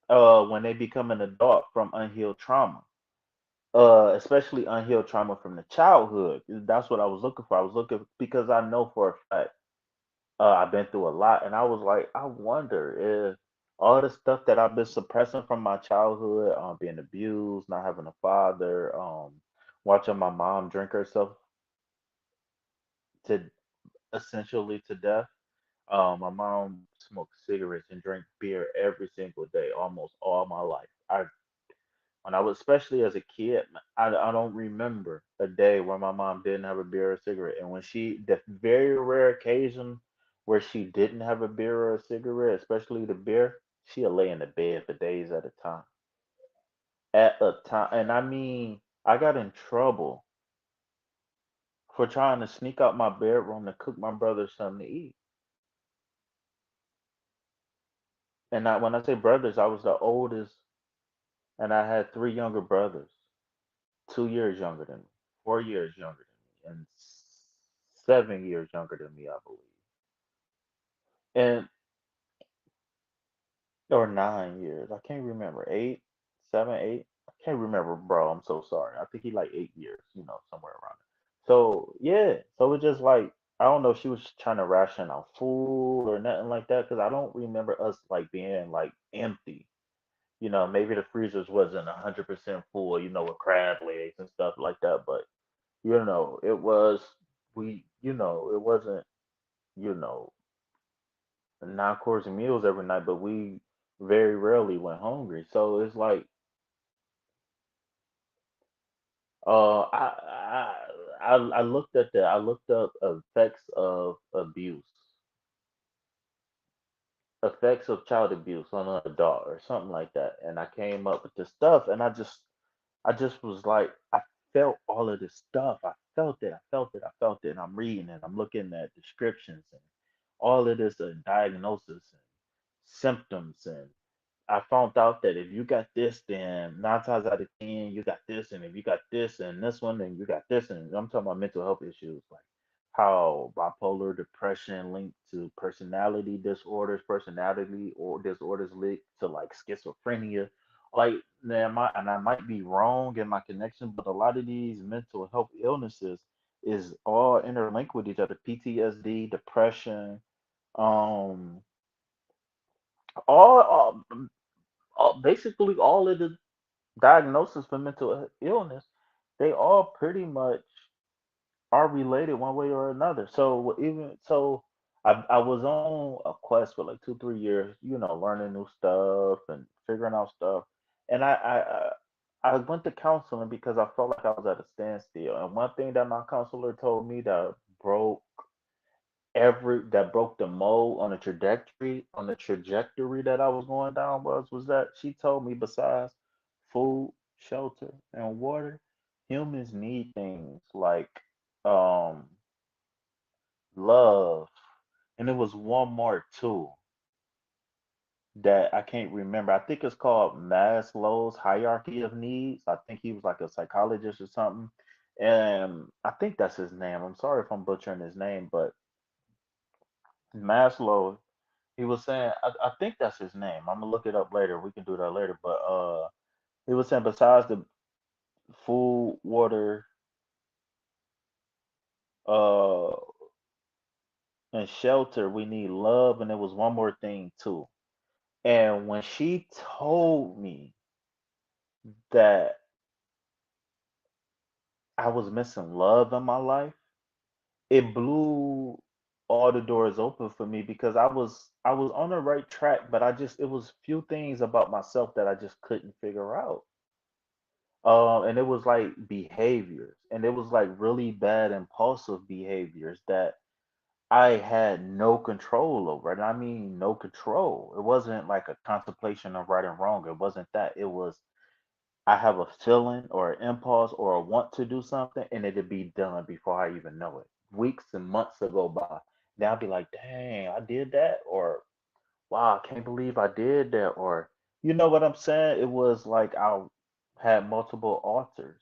when they become an adult from unhealed trauma. Especially unhealed trauma from the childhood. That's what I was looking for. I was looking because I know for a fact I've been through a lot, and I was like, I wonder if all the stuff that I've been suppressing from my childhood, being abused, not having a father, watching my mom drink herself to essentially to death. My mom smoked cigarettes and drank beer every single day, almost all my life. When I was, especially as a kid, I don't remember a day where my mom didn't have a beer or a cigarette. And when the very rare occasion where she didn't have a beer or a cigarette, especially the beer, she'll lay in the bed for days at a time. At a time. And I mean, I got in trouble for trying to sneak out my bedroom to cook my brother something to eat. And when I say brothers, I was the oldest, and I had three younger brothers, 2 years younger than me, 4 years younger than me, and 7 years younger than me, I believe, and or 9 years. I can't remember. 8, 7, 8. I can't remember, bro. I'm so sorry. I think he like 8 years, somewhere around it. So yeah, so it's just like I don't know if she was trying to ration out food or nothing like that because I don't remember us like being like empty. Maybe the freezers wasn't 100% full, with crab legs and stuff like that, but it was it wasn't, you know, 9 course meals every night, but we very rarely went hungry. So it's like, I looked at that. I looked up effects of abuse, effects of child abuse on an adult or something like that, and I came up with this stuff, and I just was like, I felt all of this stuff. I felt it. I felt it. I felt it. And I'm reading it. I'm looking at descriptions and all of this diagnosis and symptoms. And I found out that if you got this, then 9 times out of 10, you got this. And if you got this and this one, then you got this. And I'm talking about mental health issues like how bipolar depression linked to personality disorders, personality or disorders linked to like schizophrenia. Like, and I might be wrong in my connection, but a lot of these mental health illnesses is all interlinked with each other. PTSD, depression, um, all, basically all of the diagnosis for mental illness, they all pretty much are related one way or another. So even so, I was on a quest for like 2 3 years, learning new stuff and figuring out stuff. And I went to counseling because I felt like I was at a standstill. And one thing that my counselor told me broke that broke the mold on the trajectory that I was going down was that she told me besides food, shelter, and water, humans need things like um love. And it was one more too that I can't remember. I think it's called Maslow's hierarchy of needs. I think he was like a psychologist or something. And I think that's his name. I'm sorry if I'm butchering his name, but Maslow, he was saying, I think that's his name. I'm gonna look it up later. We can do that later. But he was saying besides the food, water, uh, and shelter, we need love, and there was one more thing too. And when she told me that I was missing love in my life, it blew all the doors open for me because I was on the right track, but it was few things about myself that I just couldn't figure out. And it was like behaviors, and it was like really bad impulsive behaviors that I had no control over. And I mean, no control. It wasn't like a contemplation of right and wrong. It wasn't that. It was, I have a feeling or an impulse or a want to do something, and it'd be done before I even know it. Weeks and months to go by. then I'll be like, dang, I did that, or wow, I can't believe I did that, or you know what I'm saying? It was like I had multiple authors,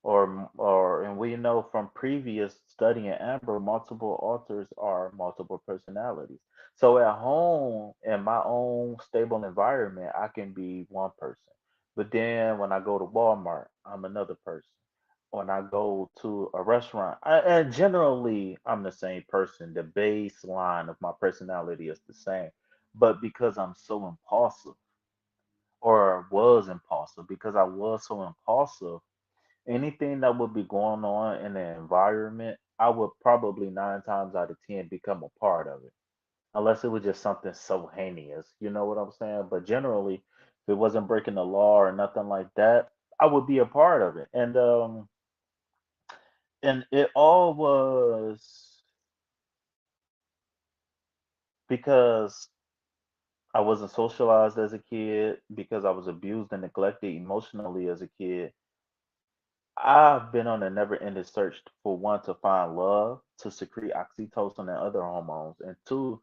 or and we know from previous studying Amber, multiple authors are multiple personalities. So at home, in my own stable environment, I can be one person, but then when I go to Walmart, I'm another person. When I go to a restaurant, and generally I'm the same person. The baseline of my personality is the same, but because I'm so impulsive, or was impulsive, because I was so impulsive, anything that would be going on in the environment, I would probably 9 times out of 10 become a part of it, unless it was just something so heinous. You know what I'm saying? But generally, if it wasn't breaking the law or nothing like that, I would be a part of it. And it all was because I wasn't socialized as a kid, because I was abused and neglected emotionally as a kid. I've been on a never-ending search for one, to find love, to secrete oxytocin and other hormones, and two,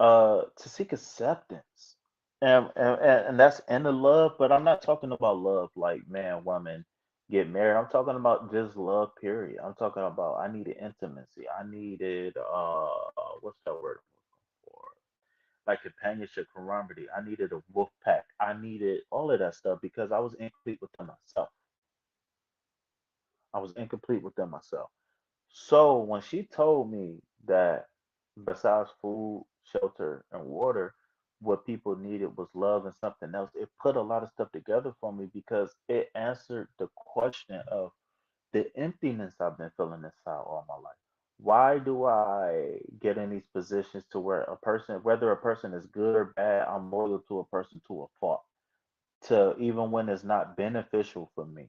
to seek acceptance. And that's in the love, but I'm not talking about love like man, woman, get married. I'm talking about just love, period. I'm talking about I needed intimacy. I needed what's that word I'm looking for? Like companionship, camaraderie. I needed a wolf pack. I needed all of that stuff because I was incomplete within myself. I was incomplete within myself. So when she told me that besides food, shelter, and water, what people needed was love and something else, it put a lot of stuff together for me because it answered the question of the emptiness I've been feeling inside all my life. Why do I get in these positions to where a person, whether a person is good or bad, I'm loyal to a person to a fault, to even when it's not beneficial for me,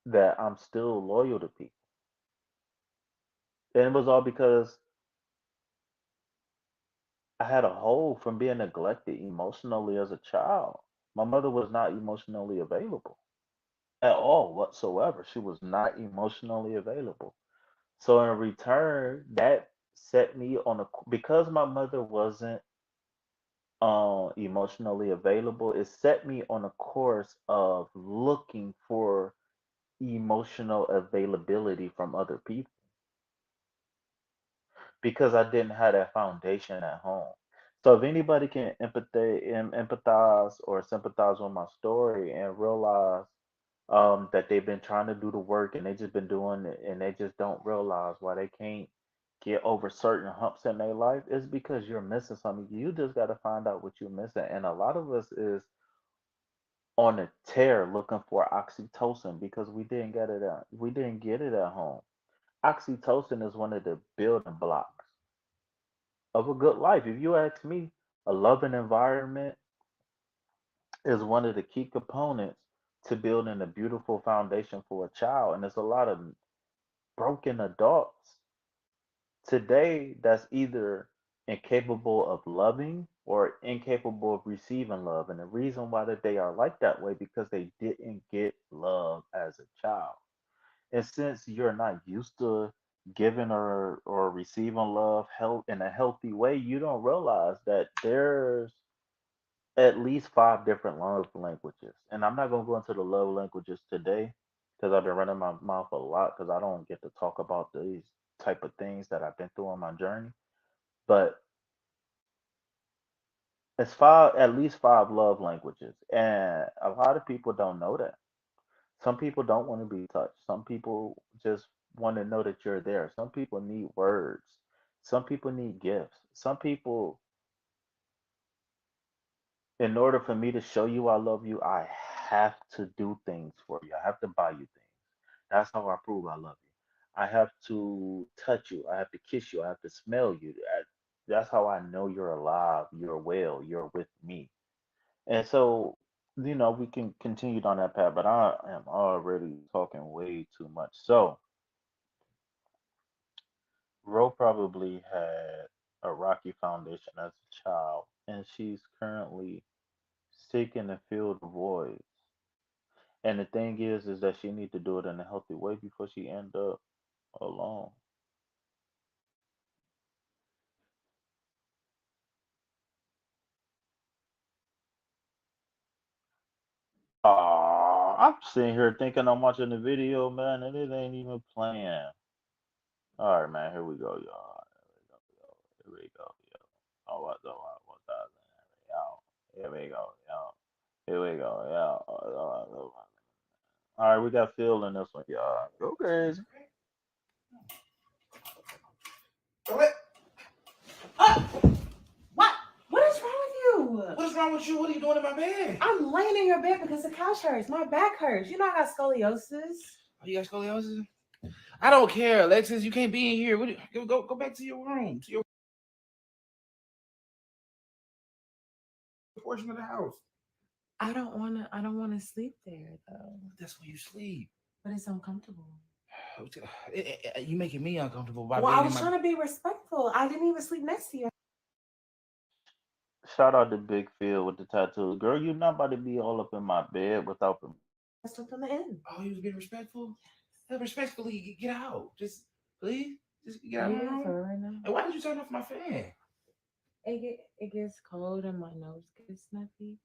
that I'm still loyal to people. And it was all because I had a hole from being neglected emotionally as a child. My mother was not emotionally available at all whatsoever. She was not emotionally available. So in return, that set me on a, because my mother wasn't emotionally available, it set me on a course of looking for emotional availability from other people because I didn't have that foundation at home. So if anybody can empathize or sympathize with my story and realize that they've been trying to do the work and they just been doing it and they just don't realize why they can't get over certain humps in their life, it's because you're missing something. You just got to find out what you're missing. And a lot of us is on a tear looking for oxytocin because we didn't get it at home. Oxytocin is one of the building blocks of a good life. If you ask me, a loving environment is one of the key components to building a beautiful foundation for a child. And there's a lot of broken adults today that's either incapable of loving or incapable of receiving love. And the reason why that they are like that way because they didn't get love as a child. And since you're not used to giving or receiving love help in a healthy way, you don't realize that there's at least 5 different love languages. And I'm not gonna go into the love languages today because I've been running my mouth a lot because I don't get to talk about these type of things that I've been through on my journey. But it's at least 5 love languages, and a lot of people don't know that. Some people don't want to be touched. Some people just want to know that you're there. Some people need words. Some people need gifts. Some people, in order for me to show you I love you, I have to do things for you. I have to buy you things. That's how I prove I love you. I have to touch you. I have to kiss you. I have to smell you. That's how I know you're alive, you're well, you're with me. And so, we can continue down that path, but I am already talking way too much. So, Ro probably had a rocky foundation as a child, and she's currently seeking to fill the voids. And the thing is that she need to do it in a healthy way before she end up alone. I'm sitting here thinking I'm watching the video, man, and it ain't even playing. All right, man. Here we go, y'all. Here we go, yo. Oh, what's that? Yo. Here we go, yo. Here we go, yo. All right, we got Phil in this one, y'all. Go crazy. What? What is wrong with you? What is wrong with you? What are you doing in my bed? I'm laying in your bed because the couch hurts. My back hurts. You know I got scoliosis. Oh, you got scoliosis? I don't care, Alexis. You can't be in here. Go back to your room, to your portion of the house. I don't wanna sleep there though. That's where you sleep. But it's uncomfortable. You making me uncomfortable by Well, I being was in trying my. to be respectful. I didn't even sleep next to you. Shout out to Big Phil with the tattoos. Girl, you not about to be all up in my bed without them. I slept on the end. Oh, you was being respectful. Respectfully, get out. Just please, just get out Are of you my in for room. right now? And why did you turn off my fan? It gets cold and my nose gets snuffy.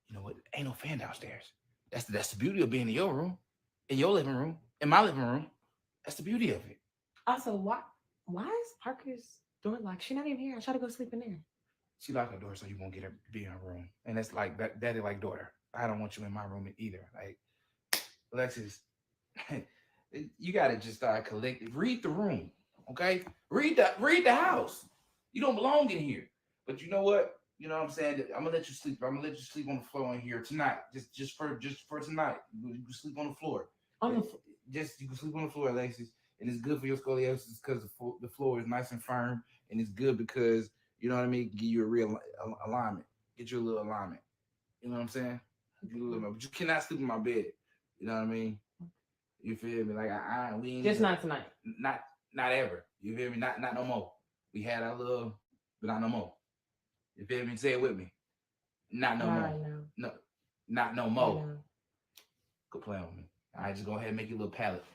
You know what? Ain't no fan downstairs. That's the beauty of being in your room, in your living room, in my living room. That's the beauty of it. Also, why is Parker's door locked? She's not even here. I try to go sleep in there. She locked her door so you won't get her to be in her room. And that's like that daddy like daughter. I don't want you in my room either. Like Alexis, you gotta just start collecting. Read the room. Okay? Read the house. You don't belong in here. But you know what? You know what I'm saying? I'm gonna let you sleep. I'm gonna let you sleep on the floor in here tonight. Just for tonight. You can sleep on the floor. On the floor. Just you can sleep on the floor, Alexis. And it's good for your scoliosis because the floor is nice and firm, and it's good because you know what I mean. Give you a real alignment. Get you a little alignment. You know what I'm saying? But you cannot sleep in my bed. You know what I mean? You feel me? Like we ain't Just not tonight. Not ever. You feel me? Not no more. We had our little, but not no more. You feel me? Say it with me. Not no more. No, not no more. Go play on me. I just go ahead and make you a little pallet.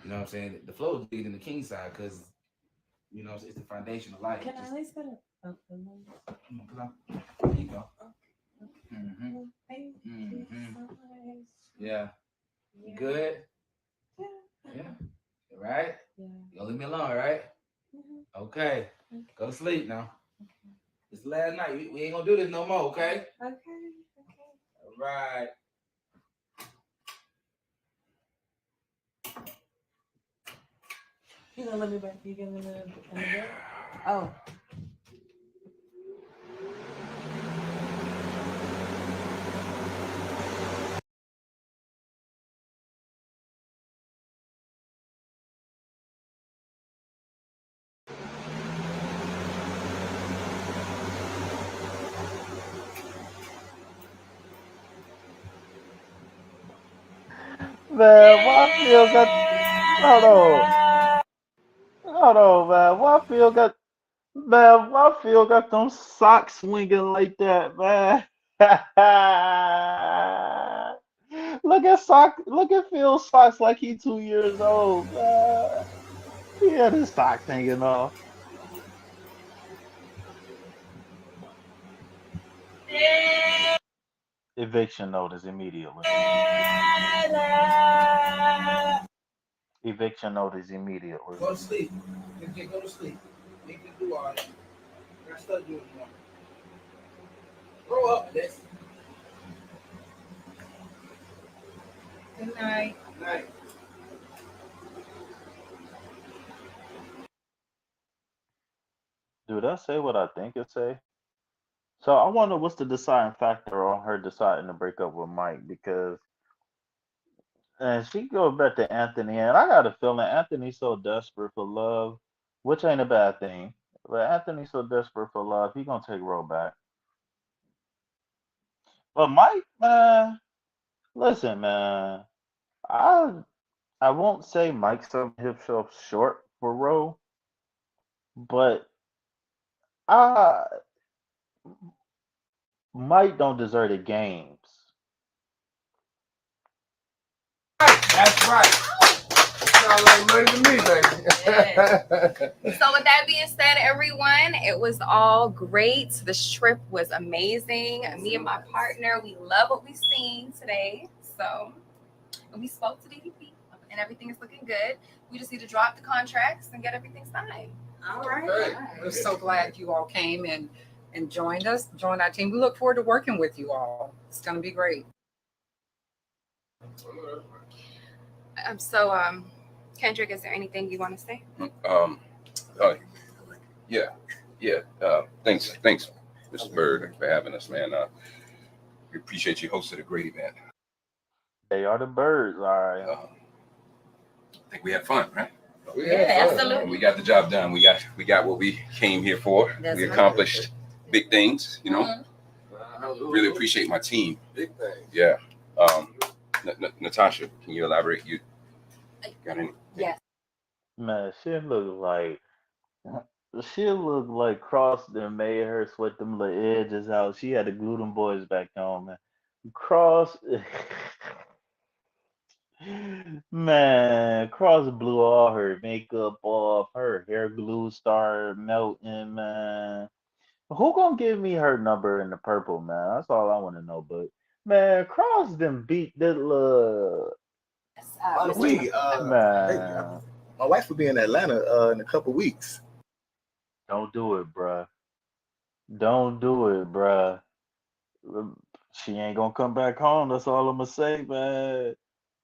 You know what I'm saying? The flow is bigger than the king side because you know it's the foundation of life. Can I at least put a There you go. Yeah. You good? Yeah. Right? Yeah. You gonna leave me alone, right? Okay. Go to sleep now. It's the last night. We ain't gonna do this no more, okay? Okay. All right. You gonna let me back? You gonna let me in the bed? Oh. Man, why Phil got. Hold on. Hold on, man. Why Phil got them socks swinging like that, man? Look at Phil's socks like he 2 years old, man. He had his socks hanging off. Eviction notice immediately. Eviction notice immediately. Go to sleep. Just go to sleep. Make you do all that. I still doing more. Grow up, this. Good night. Good night. Dude, I say what I think it say. So I wonder what's the deciding factor on her deciding to break up with Mike because and she goes back to Anthony and I got a feeling Anthony's so desperate for love, which ain't a bad thing. But Anthony's so desperate for love, he gonna take Ro back. But Mike, man, listen, man, I I won't say Mike sold himself short for Ro, but I Mike don't deserve the games. That's right. Sound like money to me, baby. So with that being said, everyone, it was all great. The trip was amazing. Me and my partner, we love what we've seen today. So and we spoke to DDP, and everything is looking good. We just need to drop the contracts and get everything signed. All right. We're so glad you all came and joined us, joined our team. We look forward to working with you all. It's going to be great. So, Kendrick, is there anything you want to say? Uh, yeah. Thanks, Mr. Bird, for having us, man. We appreciate you hosted a great event. They are the birds, all right. I think we had fun, right? Yeah, absolutely. We got the job done. We got what we came here for. That's we right. accomplished big things, you know. Really appreciate my team. Big thing. Yeah. Natasha, can you elaborate? You got any? Yes. Man, she looked like Cross that made her sweat them little edges out. She had to glue them boys back on, man. Cross, man, Cross blew all her makeup off. Her hair glue started melting, man. Who gonna give me her number in the purple, man? That's all I want to know. But man, Cross them beat that little Uh, By the way, man. my wife will be in Atlanta in a couple weeks. Don't do it, bruh. Don't do it, bruh. She ain't gonna come back home. That's all I'm gonna say, man.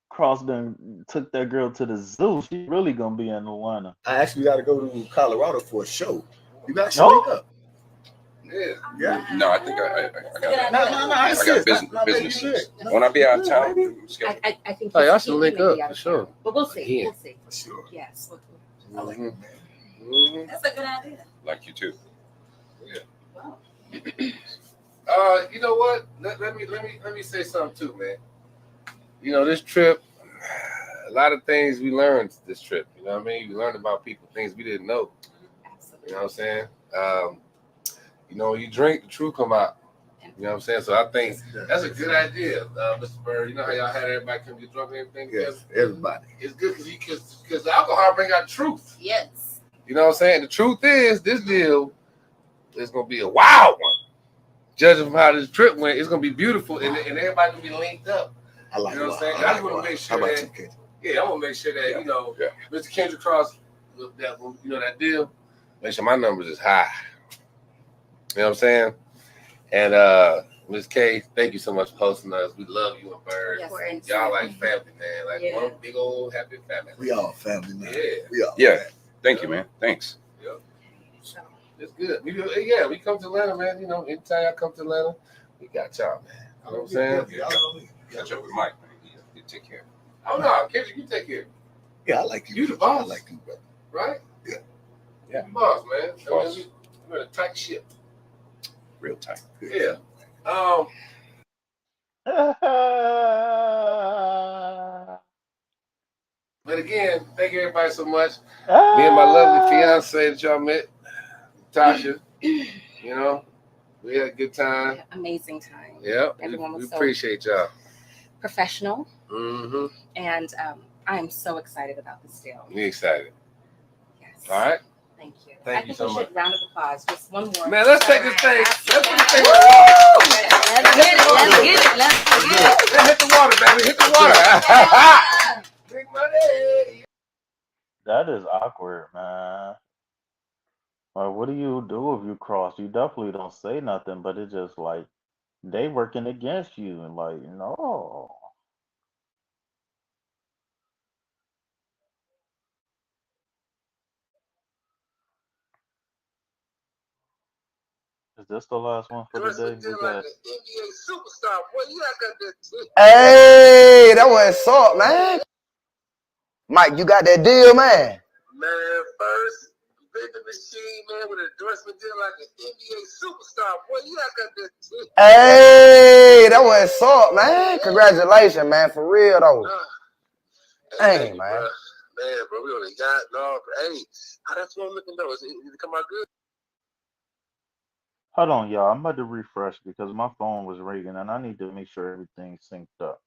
Cross done took that girl to the zoo. She really gonna be in Atlanta. I actually got to go to Colorado for a show. You guys should No? link up. Yeah. Yeah. No, I think I got No, I that's got it. businesses. When I be out of town, I think Oh, y'all he should may link be up out for of sure. town. But we'll see. Yeah. We'll see. For sure. Yes. Mhm. That's a good idea. like you too. Wow. You know what? Let me say something too, man. You know, this trip, a lot of things we learned this trip. You know what I mean? We learned about people, things we didn't know. Absolutely. You know what I'm saying? You know, when you drink, the truth come out. You know what I'm saying? So I think that's a good idea, Mr. Bird. You know how y'all had everybody come get drunk and everything? Yes, everybody. It's good because the alcohol bring out the truth. Yes. You know what I'm saying? The truth is, this deal is going to be a wild one. Judging from how this trip went, it's going to be beautiful and everybody going to be linked up. I like You know what I'm it. saying? I just want to make sure How about that, you, Kendrick? yeah, I want to make sure that, you know, Yeah. Mr. Kendrick Cross, that, you know, that deal, make sure my numbers is high. You know what I'm saying? And Ms. K, thank you so much for hosting us. We love you and Bird. Yes, thank Y'all you. like family, man. Like Yeah. one big old happy family. We all family, man. Yeah. We all. Yeah. Thank you, man. Thanks. Yep. It's good. We come to Atlanta, man. You know, anytime I come to Atlanta, we got y'all, man. You know what I'm saying? Catch up with Mike, man. You take care. Oh no, Kendrick, you take care. Yeah, I like you. You the boss. I like you, brother. Right? Yeah. You the boss, man. Boss. I mean, we're in a tight ship. Real tight. Yeah. But again, thank you everybody so much. Me and my lovely fiance that y'all met, Tasha, you know, we had a good time. Amazing time. Yeah, Everyone we was so appreciate y'all. professional, Mm-hmm. and I am so excited about this deal. We excited. Yes. All right. Thank you. Thank I you think so we much. should round of applause. Just one more. Man, let's take this thing. Let's put this thing. Let's get it. Let's get it. Let's get it. Let's hit the water, baby. Hit the water. Big money. That is awkward, man. Like, what do you do if you cross? You definitely don't say nothing, but it's just like they working against you, and like, no. Is this the last one for the day? We got NBA superstar, boy. You got that. Hey, that wasn't salt, man. Mike, you got that deal, man. Man, first vending machine, man, with an endorsement deal like an NBA superstar, boy. You got that. Hey, that wasn't salt, man. Congratulations, man. For real, though. Hey, man. Man, bro, we only got no. Hey, how that's one looking though? Is it come out good? Hold on, y'all. I'm about to refresh because my phone was ringing, and I need to make sure everything's synced up.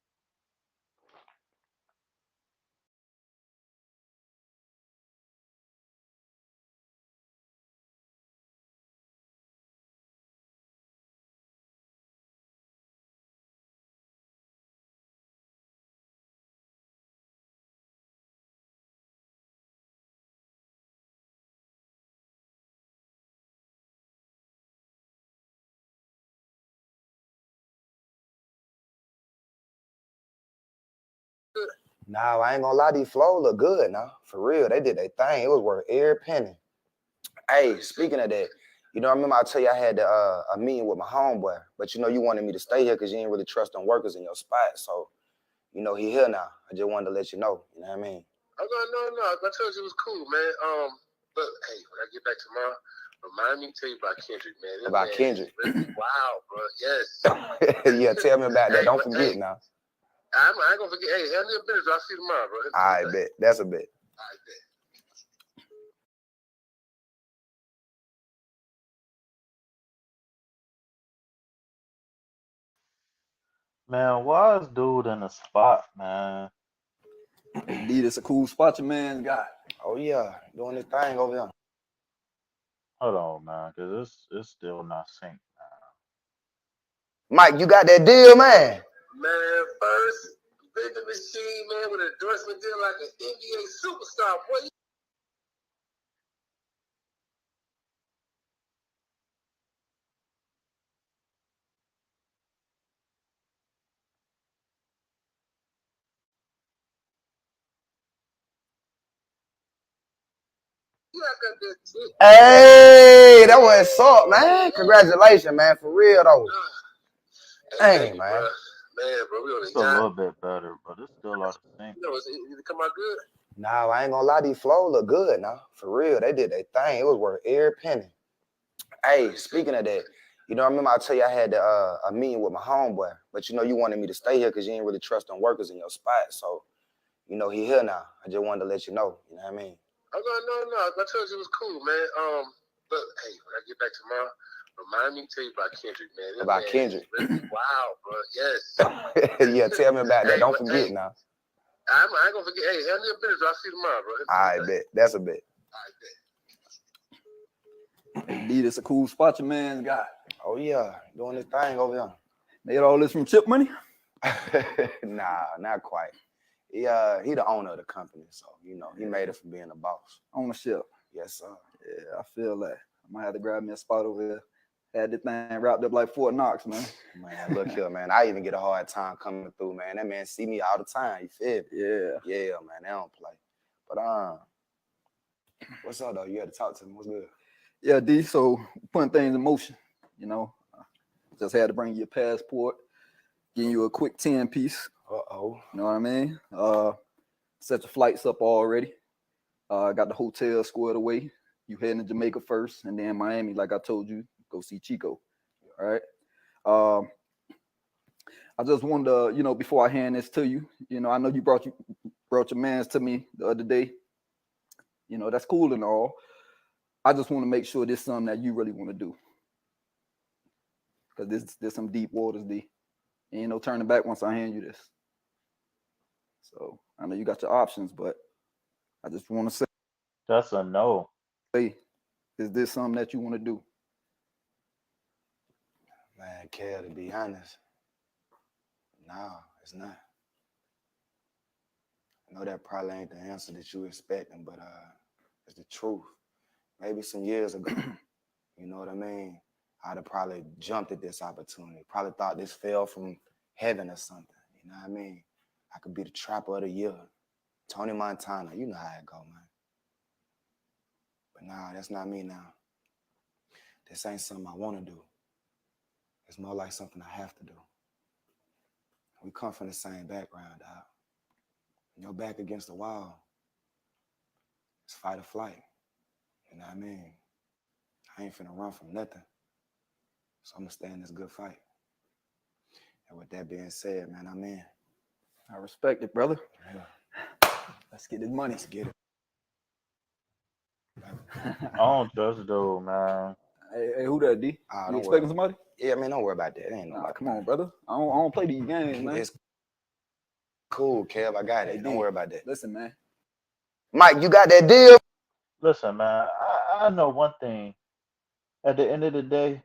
Nah, I ain't gonna lie, these flows look good now. For real, they did their thing. It was worth every penny. Hey, speaking of that, I remember I tell you I had a meeting with my homeboy, but you wanted me to stay here because you ain't really trust them workers in your spot. So, he here now. I just wanted to let you know. You know what I mean? No. I told you it was cool, man. Look, hey, when I get back tomorrow, remind me to tell you about Kendrick, man. This About man Kendrick. is really wild, bro. Yes. Yeah, tell me about that. Hey, Don't but forget hey, now. I ain't gonna forget. Hey, handle your business. I'll see you tomorrow, bro. I bet. That's a bet. All right, bet. Man, why is dude in the spot, man? Indeed, it's a cool spot your man's got. Oh yeah, doing this thing over there. Hold on, man, cause it's still not synced. Mike, you got that deal, man? Man, first vending machine, man, with an endorsement deal like an NBA superstar, boy. Hey, that was salt, man. Congratulations, man. For real though. Hey, Dang, man. Bro, we on It's a a yacht. little bit better, but it's still out of sync. It come out good. Nah, I ain't gonna lie, these flows look good now. For real, they did their thing. It was worth every penny. Hey, speaking of that, I remember I tell you I had a meeting with my homeboy, but you wanted me to stay here because you ain't really trust them workers in your spot. So, he here now. I just wanted to let you know. You know what I mean? No. I told you it was cool, man. Look, hey, when I get back tomorrow, remind me to tell you about Kendrick, man. This About man Kendrick. is really wild, bro. Yes. Yeah, tell me about that. Hey, Don't but, forget hey, now. I ain't gonna forget. Hey, handle your business. I'll see you tomorrow, bro. I bet. That's a bet. Indeed, it's a cool spot your man's got. Oh yeah, doing this thing over there. Made all this from chip money? Nah, not quite. He the owner of the company, so he made it from being a boss. Ownership. Yes, sir. Yeah, I feel that. I might have to grab me a spot over here. Had this thing wrapped up like Fort Knox, man. Man, look here, man. I even get a hard time coming through, man. That man see me all the time. You feel me? Yeah. Yeah, man. They don't play. But what's up though? You had to talk to me. What's good? Yeah, D. So putting things in motion. Just had to bring you a passport, getting you a quick 10-piece. Uh-oh. You know what I mean? Set your flights up already. Got the hotel squared away. You heading to Jamaica first, and then Miami, like I told you, go see Chico. All right. I just wanted to, before I hand this to you, I know you brought your mans to me the other day. That's cool and all. I just want to make sure this is something that you really want to do. Because there's some deep waters, D. Ain't no turning back once I hand you this. So I know you got your options, but I just want to say, That's a no. is this something that you want to do? Man, Kel, to be honest, no, it's not. I know that probably ain't the answer that you expecting, but it's the truth. Maybe some years ago, you know what I mean? I'd have probably jumped at this opportunity. Probably thought this fell from heaven or something. You know what I mean? I could be the trapper of the year. Tony Montana, you know how it go, man. But nah, that's not me now. This ain't something I want to do. It's more like something I have to do. We come from the same background, dog. When you're back against the wall, it's fight or flight. You know what I mean? I ain't finna run from nothing. So I'm gonna stay in this good fight. And with that being said, man, I'm in. I respect it, brother. Yeah. Let's get this money. Let's get it. I don't trust dude, man. Hey, who that, D? You expecting somebody? Yeah, man, don't worry about that. Ain't nobody. Come on, brother. I don't play these games, man. It's cool, Kev. I got it. Hey, don't worry about that. Listen, man. Mike, you got that deal? Listen, man. I know one thing. At the end of the day,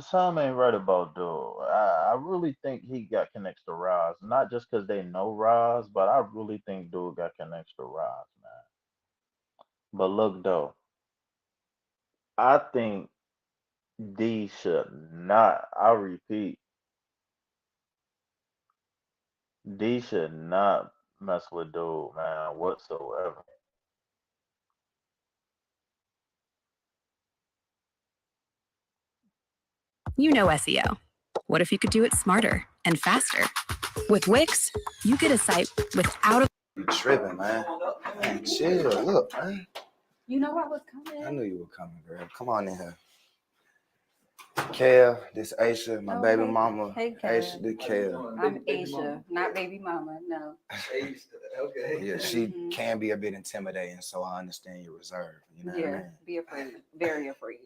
some ain't right about dude. I really think he got connects to Roz, not just because they know Roz, but I really think dude got connects to Roz, man. But look though, I think D should not. I repeat, D should not mess with dude, man, whatsoever. You know SEO. What if you could do it smarter and faster? With Wix, you get a site without a. You tripping, man. Man, chill. Look, man. You know I was coming. I knew you were coming, girl. Come on in here. Kev, this Aisha, my baby hey, mama. hey, Aisha, Kev. the Kev. I'm Aisha, not baby mama. No. Okay. Yeah, she can be a bit intimidating, so I understand your reserve. You know what I Yeah, mean? be afraid, very afraid.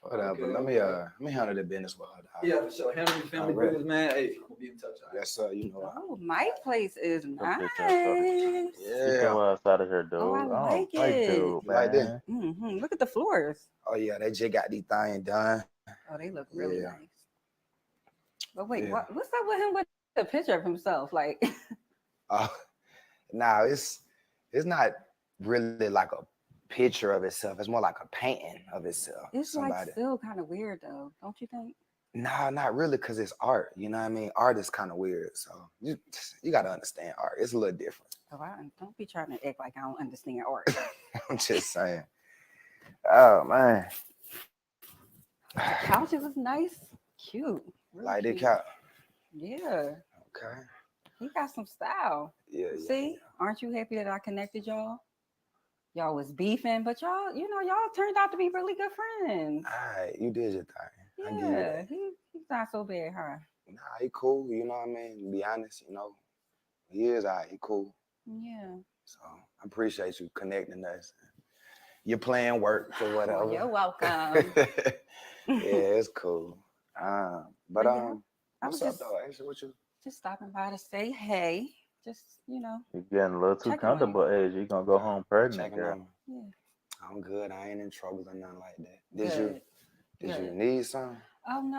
Whatever. Let me handle the business with her. Dog. Yeah, for sure. Handle your family business, man. Hey, we'll be in touch. Yes, sir. You know. Oh, my place is nice. Get Yeah. your ass out of here, dude. Oh, I I don't like like it. dude, You like that? man. Look at the floors. Oh yeah, they just got these things done. Oh, they look really Yeah. nice. But wait, Yeah. what's up with him with the picture of himself? Like, Nah, it's not really like a picture of itself. It's more like a painting of itself. it's like still kind of weird though, don't you think? Nah, not really, because it's art. You know what I mean? Art is kind of weird. So you got to understand art. It's a little different. Oh, don't be trying to act like I don't understand art. I'm just saying. Oh, man. The couches is nice, cute. Really Like the cute. couch. Yeah. Okay. He got some style. Yeah. See, aren't you happy that I connected y'all? Y'all was beefing, but y'all turned out to be really good friends. All right, you did your thing. I give you Yeah, that. he's not so bad, huh? Nah, he cool. You know what I mean? To be honest, he is all right. He cool. Yeah. So I appreciate you connecting us. You're playing work or whatever. Well, you're welcome. Yeah, it's cool. But yeah, I what's was up, just though? Actually, what you? just stopping by to say hey. Just You're getting a little too checking on you. comfortable, Age. You're gonna go home pregnant, Checking girl. on me. Yeah. I'm good. I ain't in trouble or nothing like that. Good. Did you Good. need something? Oh no.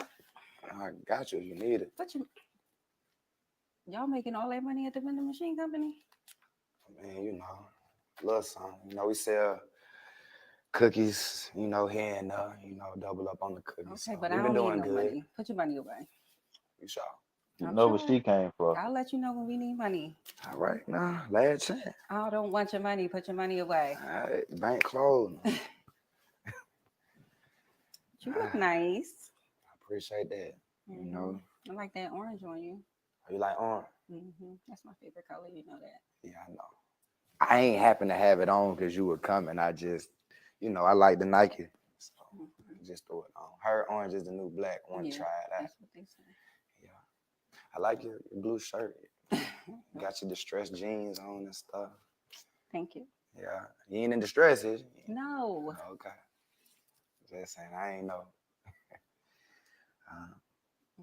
I got you. You need it. But y'all making all that money at the vending machine company? Man, little something. We sell cookies, here and there, double up on the cookies. Okay, So but we've I been don't doing need no good. money. Put your money away. You sure? You I'm know what sure. she came for. I'll let you know when we need money. All right, now, last chance. I don't want your money. Put your money away. All right, bank closed. You look nice. I appreciate that. I like that orange on you. You like orange? That's my favorite color. You know that. Yeah, I know. I ain't happen to have it on because you were coming. I just, I like the Nike. So just throw it on. Her orange is the new black. Want to try it out. That's what they say. Yeah. I like your blue shirt. You got your distressed jeans on and stuff. Thank you. Yeah. You ain't in distress, is you? No. Okay. Just saying, I ain't know.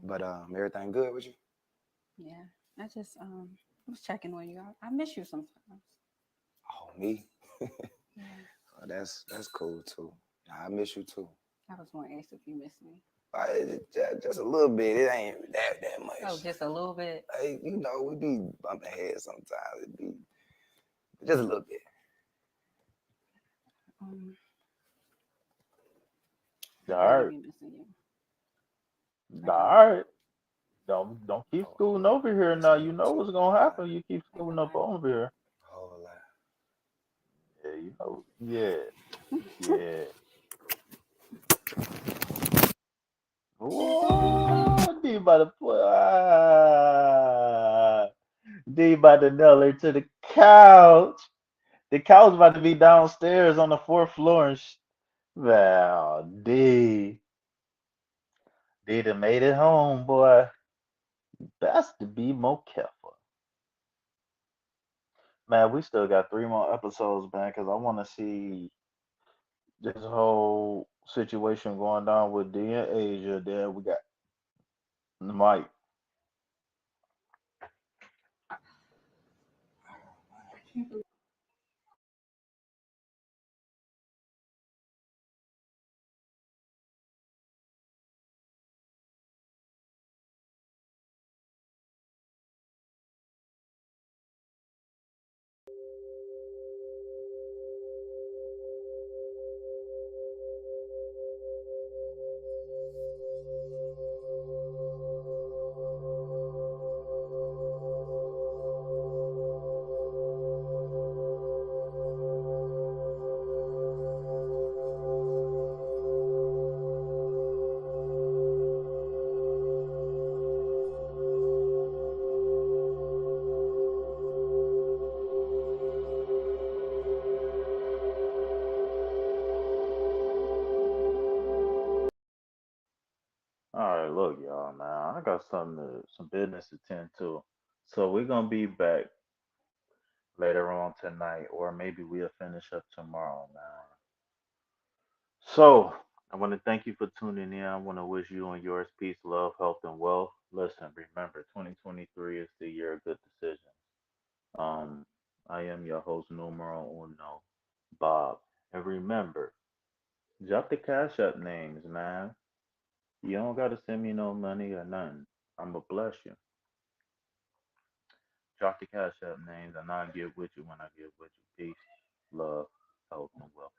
But everything good with you? Yeah. I just was checking on you. I miss you sometimes. Oh, me? Yeah. Oh, that's cool too. I miss you too. I was going to ask if you miss me. Just a little bit. It ain't that much. Oh, just a little bit. Hey, we be bumping heads sometimes. It be just a little bit. All right. Be missing you. All right. Don't keep scooting over here now. You know what's gonna happen. You keep scooting up over here. Whole lot. Yeah, yeah. Whoa, D about to put, D about to nail her to the couch. The couch about to be downstairs on the fourth floor and well, D done made it home, boy. Best to be more careful. Man, we still got 3 more episodes, man, because I want to see this whole situation going down with D and Asia. Then we got Mike. right, look, y'all, man. I got some business to tend to. So we're gonna be back later on tonight, or maybe we'll finish up tomorrow, man. So I want to thank you for tuning in. I want to wish you and yours peace, love, health, and wealth. Listen, remember, 2023 is the year of good decisions. Um, I am your host, numero uno, Bob. And remember, drop the cash up names, man. You don't gotta send me no money or nothing. I'ma bless you. Drop the cash up names, and I'll get with you when I get with you. Peace, love, health, and wealth.